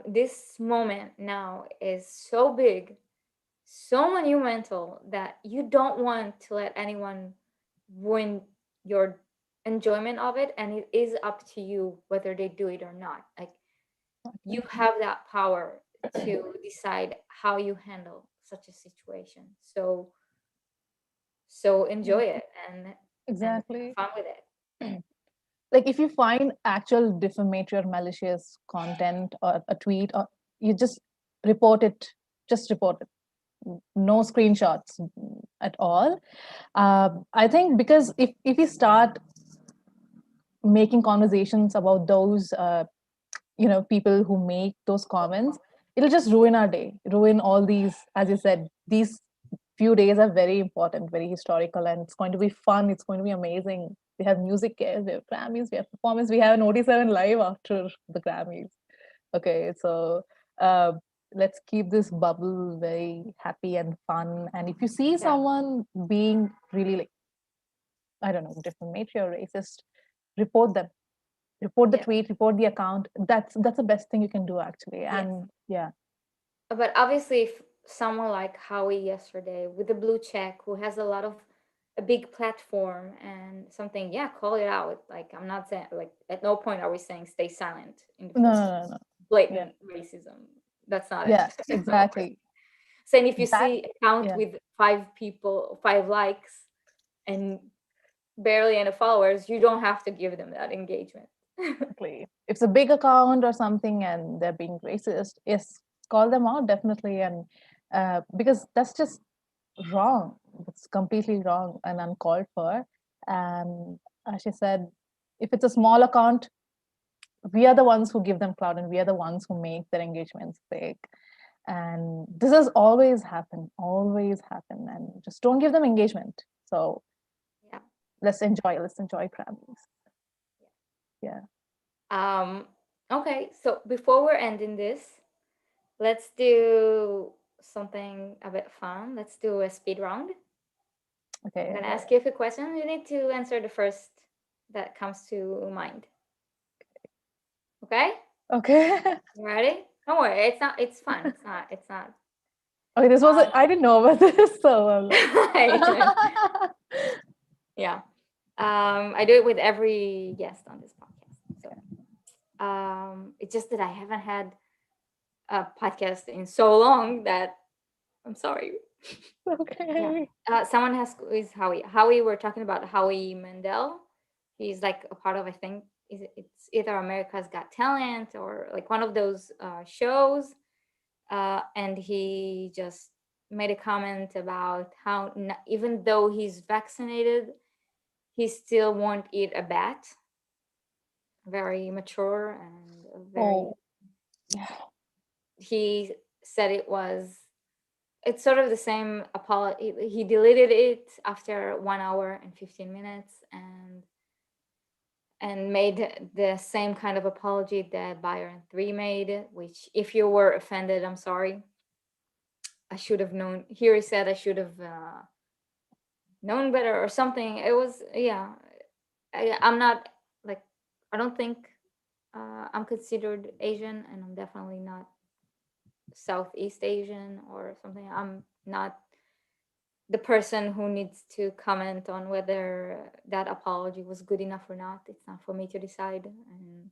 This moment now is so big, so monumental that you don't want to let anyone ruin your enjoyment of it, and it is up to you whether they do it or not. Like you have that power to decide how you handle such a situation. So Yeah. enjoy it and have Exactly. fun with it. Like if you find actual defamatory or malicious content or a tweet, or you just report it. Just report it. No screenshots at all. I think because if we start making conversations about those people who make those comments, it'll just ruin our day, ruin all these, as you said, these few days are very important, very historical, and it's going to be fun, it's going to be amazing. We have music, we have Grammys, we have performance, we have an OT7 live after the Grammys. Okay, so uh, let's keep this bubble very happy and fun. And if you see Yeah. someone being really, like, I don't know, defamatory or racist, report them, report the Yeah. tweet, report the account. That's the best thing you can do actually. Yes. And yeah, But obviously, if someone like Howie yesterday with the blue check, who has a big platform and something, yeah, call it out. Like, I'm not saying, like, at no point are we saying stay silent in the no, face no, of no, no. Yeah, blatant racism. That's not it. yeah, That's not what we're exactly. saying. If you That, see account yeah, with 5 people, 5 likes, and barely any followers, you don't have to give them that engagement. exactly. If it's a big account or something and they're being racist, yes, call them out definitely. And because that's just wrong. It's completely wrong and uncalled for. And as she said, if it's a small account, we are the ones who give them clout and we are the ones who make their engagements big. And this has always happened. And just don't give them engagement. So Yeah. let's enjoy Grammys. Yeah. Okay, so before we're ending this, let's do something a bit fun. Let's do a speed round. I'm Okay. gonna ask you a few questions. You need to answer the first that comes to mind. Okay? Okay. You ready? Don't worry, it's not. It's fun. It's not. Okay. This was I didn't know about this, so I'm like, Yeah. I do it with every guest on this podcast. So, it's just that I haven't had a podcast in so long that I'm sorry. Yeah. okay. Someone has is Howie. Howie, we're talking about Howie Mandel. He's like a part of, I think, it's either America's Got Talent or like one of those shows. And he just made a comment about how even though he's vaccinated, he still won't eat a bat. Very mature and very. Oh, yeah. He said it's sort of the same apology. He deleted it after 1 hour and 15 minutes and made the same kind of apology that Byron 3 made, which if you were offended, I'm sorry. I should have known. Here he said I should have known better or something. It was, yeah. I'm not like, I don't think I'm considered Asian, and I'm definitely not Southeast Asian or something. I'm not the person who needs to comment on whether that apology was good enough or not. It's not for me to decide. And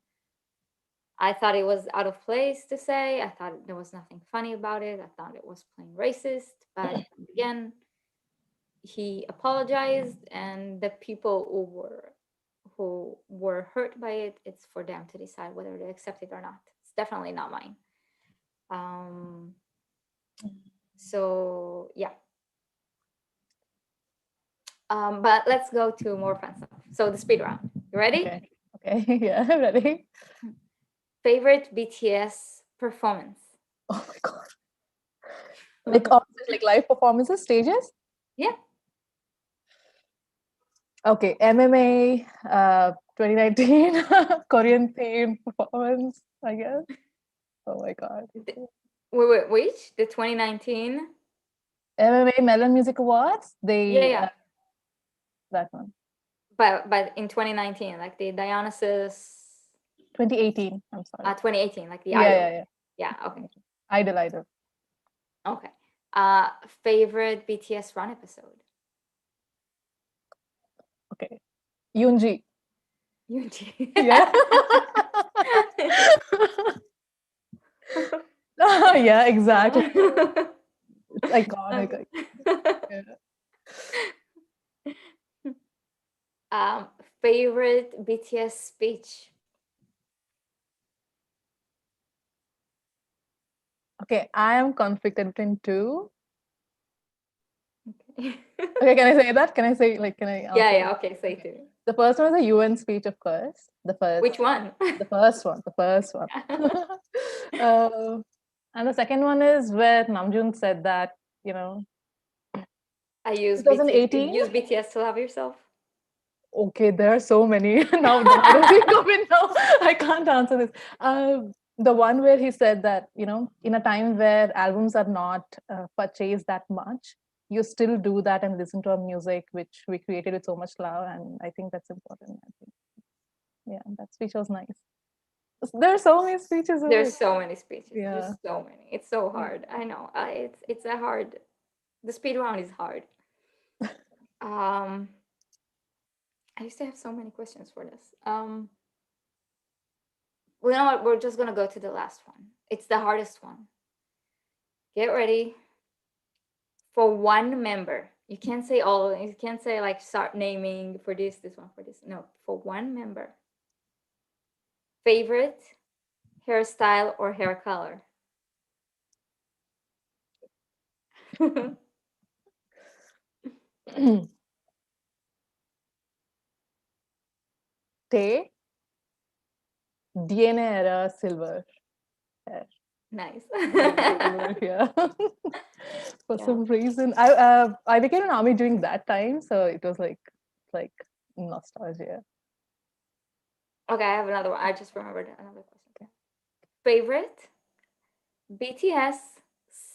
I thought it was out of place to say. I thought there was nothing funny about it. I thought it was plain racist. But again, he apologized, and the people who were hurt by it, it's for them to decide whether they accept it or not. It's definitely not mine. So yeah. But let's go to more fun stuff. So the speed round. You ready? Okay. Okay. Yeah. Ready? Favorite BTS performance? Oh my god. Like live performances, stages. Yeah. Okay, MMA, 2019 Korean themed performance, I guess. Oh my god. Wait, which? The 2019? MMA Melon Music Awards. Yeah, They yeah. that one. But in 2019, like the Dionysus 2018. I'm sorry. 2018, like the Yeah, Idol. yeah, yeah. Yeah, okay. Idol. Okay. Favorite BTS run episode? Okay. Yoonji. Yoonji. Yeah. Yeah, exactly. It's iconic. Yeah. Favorite BTS speech? Okay, I am conflicted between two. Okay. Okay, can I say that? Can I say can I answer? Yeah, okay, say two. The first one is a UN speech, of course. The Which one? first one. And the second one is where Namjoon said that, you know, I use BTS. 2018. Use BTS to love yourself. Okay, there are so many. Now that I don't think of it now, I can't answer this. The one where he said that, you know, in a time where albums are not purchased that much, you still do that and listen to our music, which we created with so much love. And I think that's important. I think. Yeah, that speech was nice. There are so many speeches in There's it. so many speeches. Yeah. There's so many. It's so hard. I know. It's a hard. The speed round is hard. Um, I used to have so many questions for this. Well, you know what? We're just gonna go to the last one. It's the hardest one. Get ready. For one member, you can't say all. You can't say like start naming for this one, for this. No, for one member. Favorite hairstyle or hair color? Tay, DNA era silver hair. Nice. Silver, yeah. For Yeah. some reason, I became an army during that time, so it was like nostalgia. Okay, I have another one. I just remembered another question. Favorite BTS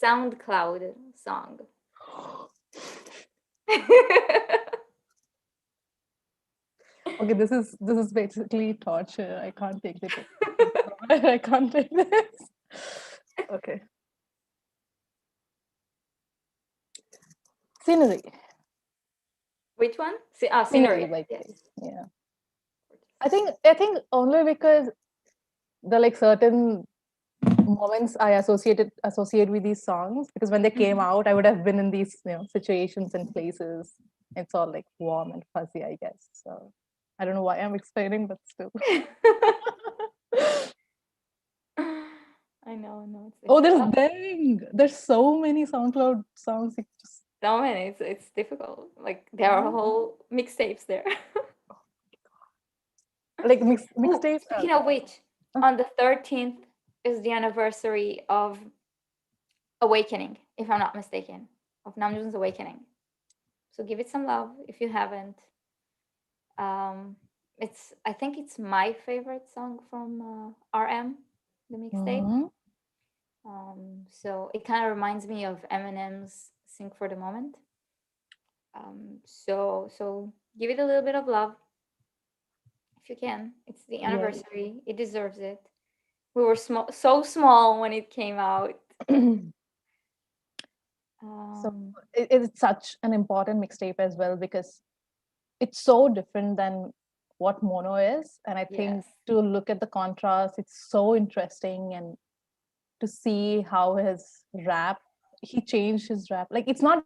SoundCloud song? Okay, this is basically torture. I can't take it. I can't take this. Okay. Scenery. Which one? Scenery, Scenery. like Yes. yeah. I think only because the like certain moments I associate with these songs because when they came Mhm. out, I would have been in these situations and places. It's all like warm and fuzzy, I guess. So I don't know why I'm explaining, but still. I know it's Oh, difficult. there's so many SoundCloud songs. It just So many. It's difficult. Like there are yeah. whole mixtapes there. Like Oh, mixtape. speaking of which, on the 13th is the anniversary of Awakening, if I'm not mistaken, of Namjoon's Awakening. So give it some love if you haven't. It's I think it's my favorite song from RM, the mixtape. Mhm. So it kind of reminds me of Eminem's "Sing for the Moment." So give it a little bit of love if you can. It's the Yeah. anniversary. It deserves it. We were so small when it came out. So Um, it's such an important mixtape as well because it's so different than what mono is, and I yes. think to look at the contrast, it's so interesting, and to see how his rap, he changed his rap. Like it's not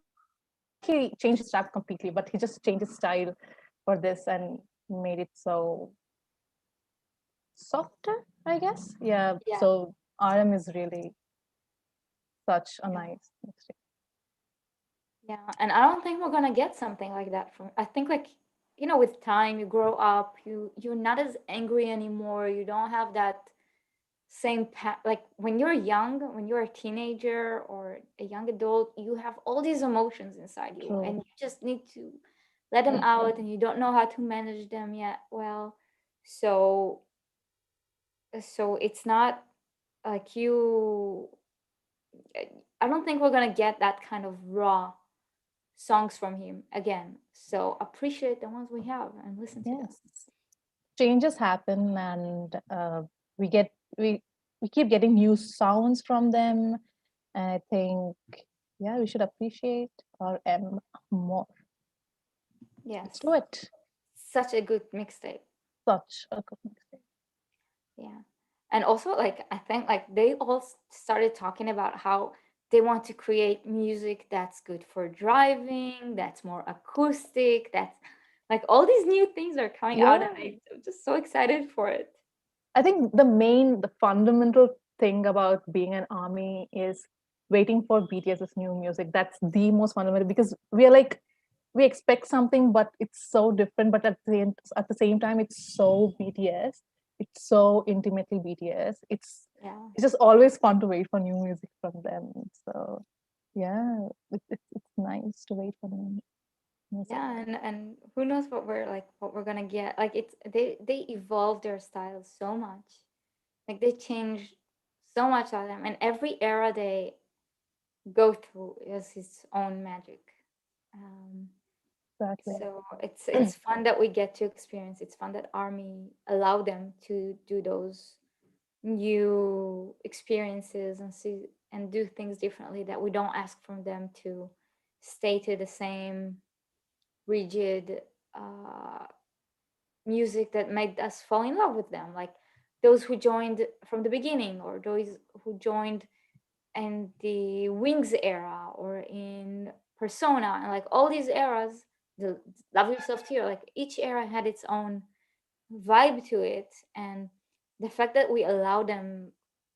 he changed his rap completely, but he just changed his style for this and made it so softer, I guess. Yeah. Yeah. So RM is really such a Yeah. nice mixtape. Yeah. And I don't think we're gonna get something like that from. I think like with time you grow up, you're not as angry anymore. You don't have that same like when you're young, when you're a teenager or a young adult, you have all these emotions inside you, and True. you just need to let them out, and you don't know how to manage them yet. Well, so it's not like you. I don't think we're gonna get that kind of raw songs from him again. So appreciate the ones we have and listen to them. Yes. Changes happen, and we get we we keep getting new sounds from them. And I think yeah, we should appreciate our M more. Let's Yes, do it. such a good mixtape. Such a good mixtape. Yeah. And also, like, I think, like, they all started talking about how they want to create music that's good for driving, that's more acoustic, that's like all these new things are coming out, and Yeah. I'm just so excited for it. I think the fundamental thing about being an army is waiting for BTS's new music. That's the most fundamental because we expect something, but it's so different. But at the same time, it's so BTS. It's so intimately BTS. Yeah. It's just always fun to wait for new music from them. So yeah, it's nice to wait for new music. Yeah, and who knows what we're gonna get. Like it's they evolve their styles so much. Like they change so much of them, and every era they go through is its own magic. Um, Exactly. So it's fun that we get to experience. It's fun that Army allow them to do those new experiences and see and do things differently that we don't ask from them to stay to the same rigid uh, music that made us fall in love with them. Like those who joined from the beginning, or those who joined in the Wings era or in Persona, and like all these eras, the Love Yourself Too, like each era had its own vibe to it. And the fact that we allow them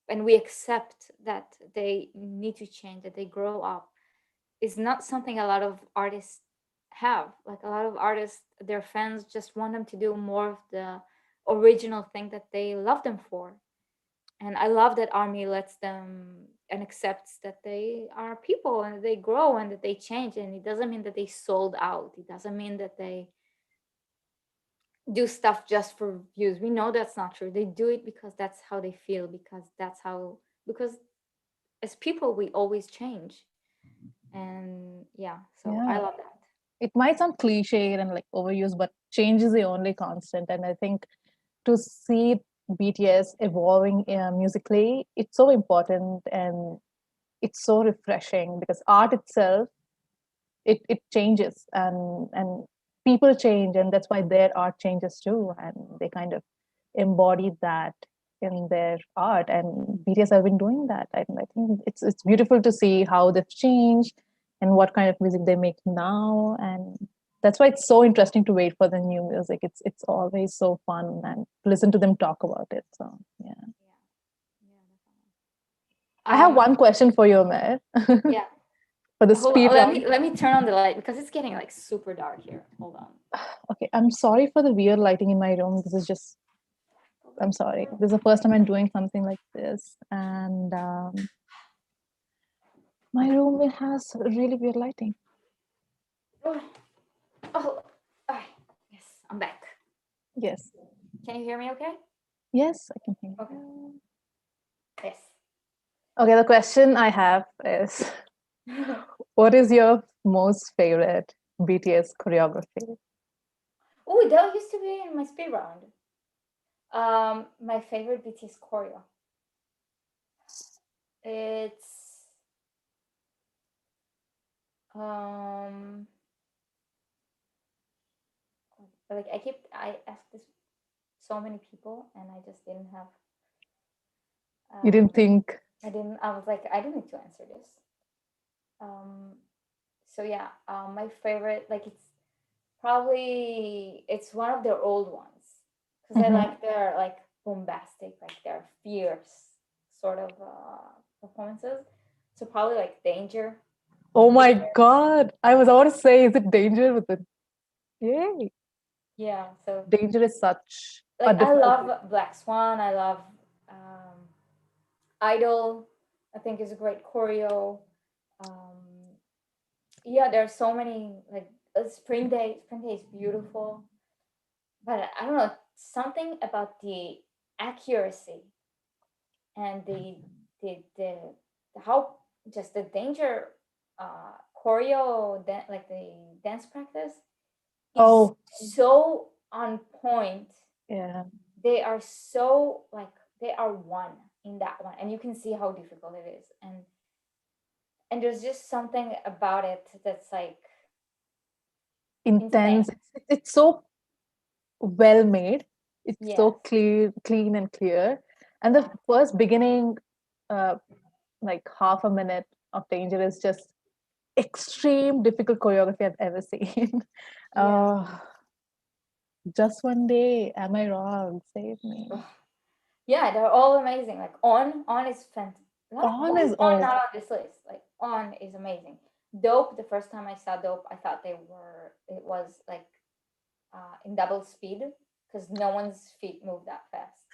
and we accept that they need to change, that they grow up, is not something a lot of artists have. Like a lot of artists, their fans just want them to do more of the original thing that they love them for. And I love that Army lets them and accepts that they are people and they grow and that they change. And it doesn't mean that they sold out. It doesn't mean that they do stuff just for views. We know that's not true. They do it because that's how they feel, because as people we always change. And yeah, so I Yeah. love that. It might sound cliched and like overused, but change is the only constant. And I think to see BTS evolving musically, it's so important and it's so refreshing because art itself, it changes and people change, and that's why their art changes too, and they kind of embody that in their art. And BTS have been doing that, and I think it's beautiful to see how they've changed and what kind of music they make now. And that's why it's so interesting to wait for the new music. It's always so fun and listen to them talk about it. So yeah. Yeah, yeah, I have definitely. one question for you, Mer, Yeah. for the Hold on, speed round. let me turn on the light because it's getting like super dark here. Hold on. Okay, I'm sorry for the weird lighting in my room. This is just, I'm sorry. This is the first time I'm doing something like this. And my room it has really weird lighting. Oh, oh, ah, yes, I'm back. Yes. Can you hear me okay? Yes, I can hear Okay. you. Yes. Okay, the question I have is what is your most favorite BTS choreography? Oh, that used to be in my speed round. My favorite BTS choreo. It's um like I asked this so many people and I just didn't have You didn't think I was like I don't need to answer this. Um so yeah, my favorite, like it's one of their old ones because I Mhm. like their like bombastic, like their fierce sort of performances. So probably like Danger. Oh my Danger. God. I was about to say, is it Danger with it? Yay. Yeah. So Danger is such a like I difficult. love Black Swan. I love um, Idol. I think is a great choreo. Um, yeah, there's so many like Spring Day. Spring Day is beautiful, but I don't know, something about the accuracy and the how just the Danger choreo, like the dance practice is Oh, so on point. yeah. They are so like they are one in that one, and you can see how difficult it is. And there's just something about it that's like insane. Intense. It's so well made. It's so Yes. clean and clear. And the Yeah. first beginning, uh, like half a minute of Danger is just extreme difficult choreography I've ever seen. Yeah. uh, just one day, am I wrong? Save me. Ugh. Yeah, they're all amazing. Like on is fantastic. On Why is is on oh not on this list? Like on is amazing. Dope. The first time I saw Dope, I thought it was like in double speed because no one's feet move that fast.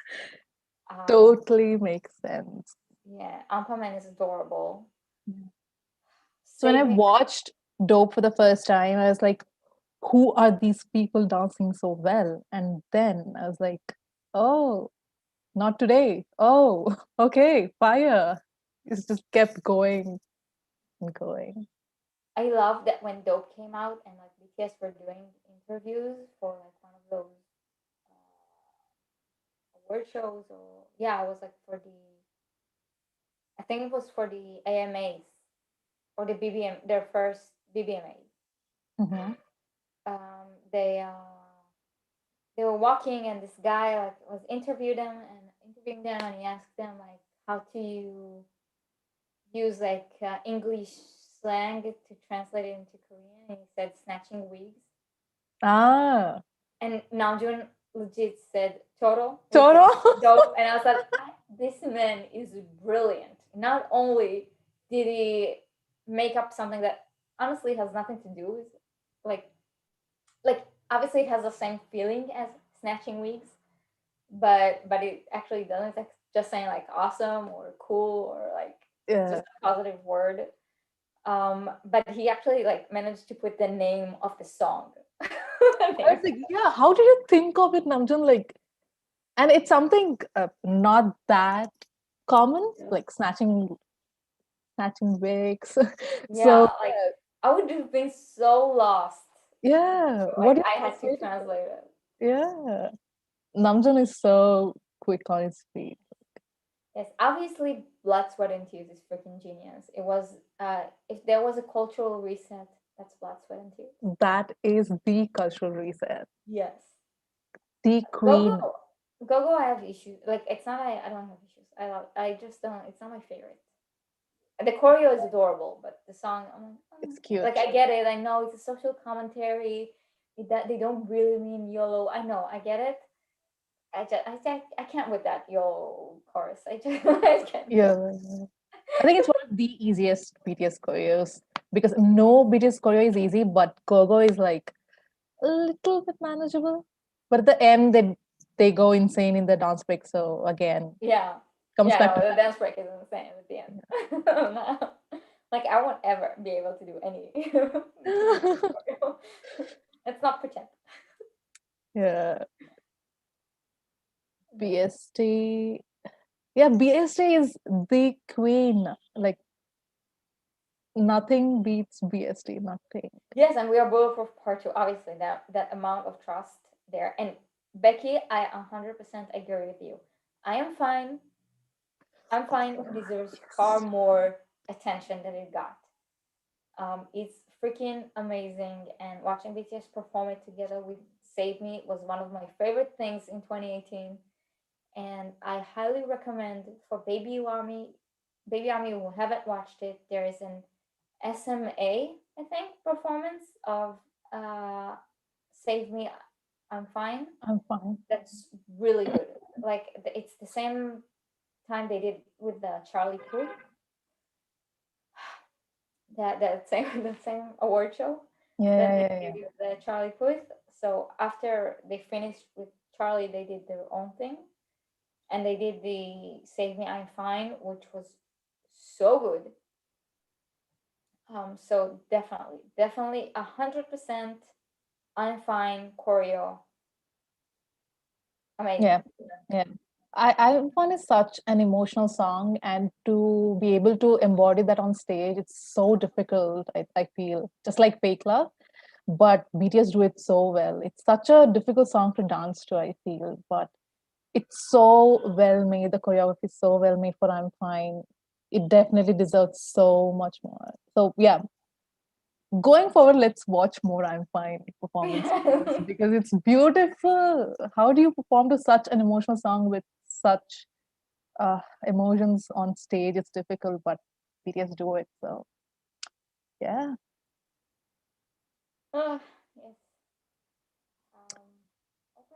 Um, totally makes sense. yeah, Ampaman is adorable. So when I Save me. watched Dope for the first time, I was like, who are these people dancing so well? And then I was like, oh, not today. Oh, okay, fire. It's just kept going and going. I love that when Dope came out and like BTS were doing interviews for like one of those award shows, or yeah, it was like for the, I think it was for the AMAs or the BBM, their first BBMAs. Mm-hmm. Um, they were walking, and this guy like was interviewing them, and he asked them like how to you use like English slang to translate it into Korean, and he said snatching wigs, Ah, and Namjoon legit said Toro, which is Toro. dope, and I was like, this man is brilliant. Not only did he make up something that honestly has nothing to do with like like obviously it has the same feeling as snatching wigs, but it actually doesn't. It's like just saying like awesome or cool or like Yeah. just a positive word. But he actually like managed to put the name of the song. I was like, yeah, how did you think of it, Namjoon? Like, and it's something not that common, like snatching wigs. So Yeah, like I would have been so lost. yeah, what Like do you I had to translate it? translate it. Yeah, Namjoon is so quick on his feet. Yes, obviously, Blood, Sweat, and Tears is freaking genius. It was, if there was a cultural reset, that's Blood, Sweat, and Tears. That is the cultural reset. Yes. The Go queen. Go. Go Go, I have issues. Like, it's not, I don't have issues. I just don't, it's not my favorite. The choreo is adorable, but the song, I'm like, It's like, cute. I get it. I know it's a social commentary. That they don't really mean YOLO. I know, I get it. I can't with that YOLO chorus. I can't. Yeah. I think it's one of the easiest BTS choreos because no BTS choreo is easy, but Gogo is like a little bit manageable. But at the end, they go insane in the dance break. So again, Yeah. comes Yeah, back to no, the dance break is insane at the end. No. Like I won't ever be able to do any choreo. Let's not pretend. yeah, BST. Yeah, BST is the queen. Like nothing beats BST. Nothing. Yes, and we are both for part two. Obviously, that amount of trust there. And Becky, I 100% agree with you. I am fine. I'm fine. Deserves far more attention than it got. It's freaking amazing, and watching BTS perform it together with Save Me was one of my favorite things in 2018. And I highly recommend for Baby Army who haven't watched it. There is an SMA, I think, performance of uh, Save Me, I'm Fine. I'm fine. That's really good. Like it's the same time they did with the Charlie Puth, that same the same award show Yeah, that yeah, they yeah, did yeah. with the Charlie Puth. So after they finished with Charlie, they did their own thing, and they did the Save Me, I'm Fine, which was so good. So definitely 100% I'm Fine choreo. Amazing. Yeah, yeah. I find is such an emotional song, and to be able to embody that on stage, it's so difficult. I feel just like Fake Love, but BTS do it so well. It's such a difficult song to dance to, I feel, but it's so well made. The choreography is so well made for I'm Fine. It definitely deserves so much more. So yeah, going forward, let's watch more I'm Fine performance because it's beautiful. How do you perform to such an emotional song with such emotions on stage? It's difficult, but BTS do it. So yeah, Oh, yes.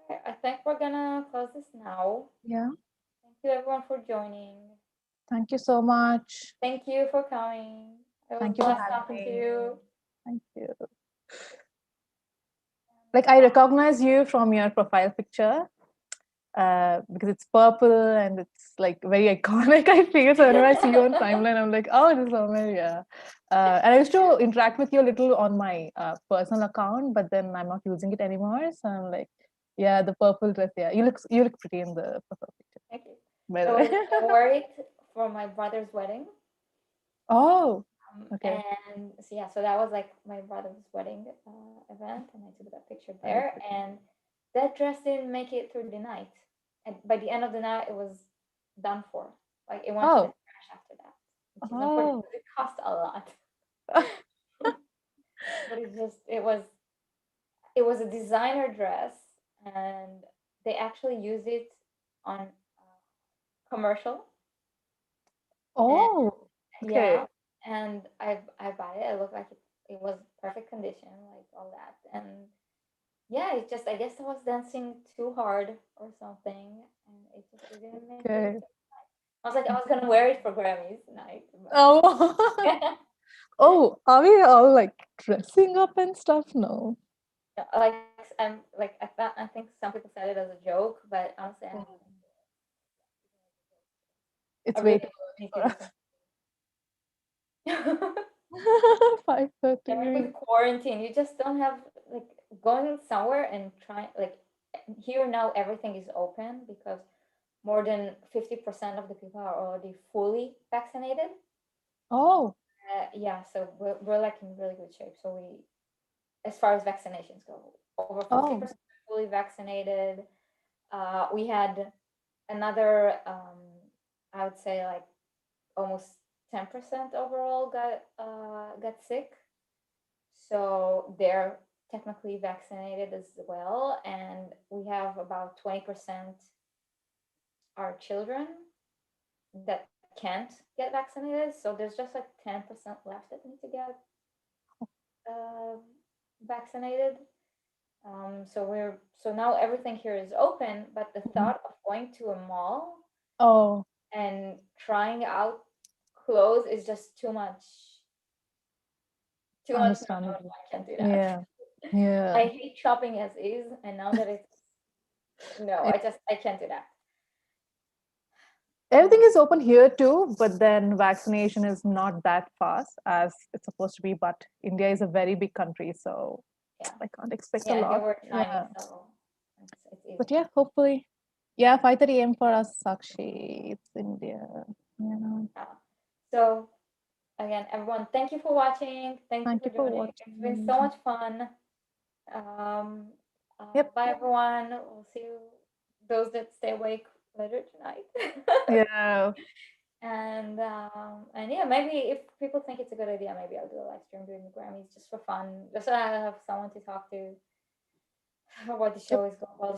Okay, I think we're gonna close this now. yeah. Thank you everyone for joining. Thank you so much. Thank you for coming. It was Thank you for blessed having talking to me. you. Thank you. Like I recognize you from your profile picture because it's purple and it's like very iconic. I feel so whenever I see you on timeline, I'm like, oh, this is Amir, yeah. And I used to interact with you a little on my personal account, but then I'm not using it anymore. So I'm like, yeah, the purple dress. Yeah, you look pretty in the profile picture. Thank you. By It the was way. I wore it for my brother's wedding. Oh, Okay. And so yeah, so that was like my brother's wedding event, and I took that picture Very there. pretty. And that dress didn't make it through the night, and by the end of the night, it was done for. Like it went to the Oh. trash after that, which is unfortunate Oh. because it cost a lot. But it was a designer dress, and they actually used it on commercial. And Oh. Okay. yeah, and I bought it. It looked like it was perfect condition, like all that. And yeah, it just, I guess I was dancing too hard or something, and it didn't make it. Okay. I was like, I was gonna wear it for Grammys night, but Oh. Oh, are we all like dressing up and stuff? No. yeah, like I think some people said it as a joke, but honestly, I Mm. don't. I It's way really too need early to do for something. us. And like 5:30. with quarantine, you just don't have like going somewhere and trying like here now everything is open because more than 50% of the people are already fully vaccinated. Oh. Yeah, so we're like in really good shape. So we, as far as vaccinations go, over Oh. 50% fully vaccinated. We had another, I would say like almost 10% overall got sick. So they're technically vaccinated as well, and we have about 20% are children that can't get vaccinated. So there's just like 10% left that need to get uh, vaccinated. So now everything here is open, but the Mhm. thought of going to a mall Oh, and trying out clothes is just too much. Too much. No, no, no, understandable. I can't do that. Yeah. Yeah. I hate shopping as is, and now that it's no, I can't do that. Everything Uh, is open here too, but then vaccination is not that fast as it's supposed to be. But India is a very big country, so yeah, I can't expect a yeah. Here lot. we're tiny, Yeah. so it's easy. But yeah, hopefully. Yeah, 5:30 a.m. for us, Sakshi. It's India. Yeah. Yeah. So again, everyone, thank you for watching. Thank you Thank for you for joining. It's been watching. so much fun. Um, Yep. bye everyone. We'll see you those that stay awake later tonight. Yeah. And yeah, maybe if people think it's a good idea, maybe I'll do a live stream during the Grammys just for fun, just so I have someone to talk to Yep. while the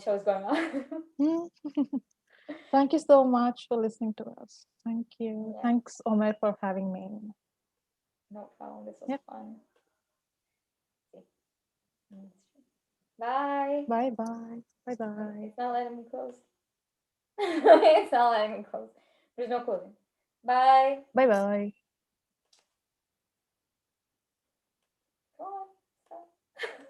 show is going on. Mm. Thank you so much for listening to us. Thank you. Yeah, Thanks, Omer, for having me. no problem. This was Yep. fun. Bye. Bye bye. Bye bye. It's not letting me close. It's not letting me close. There's no closing. Bye. Bye bye.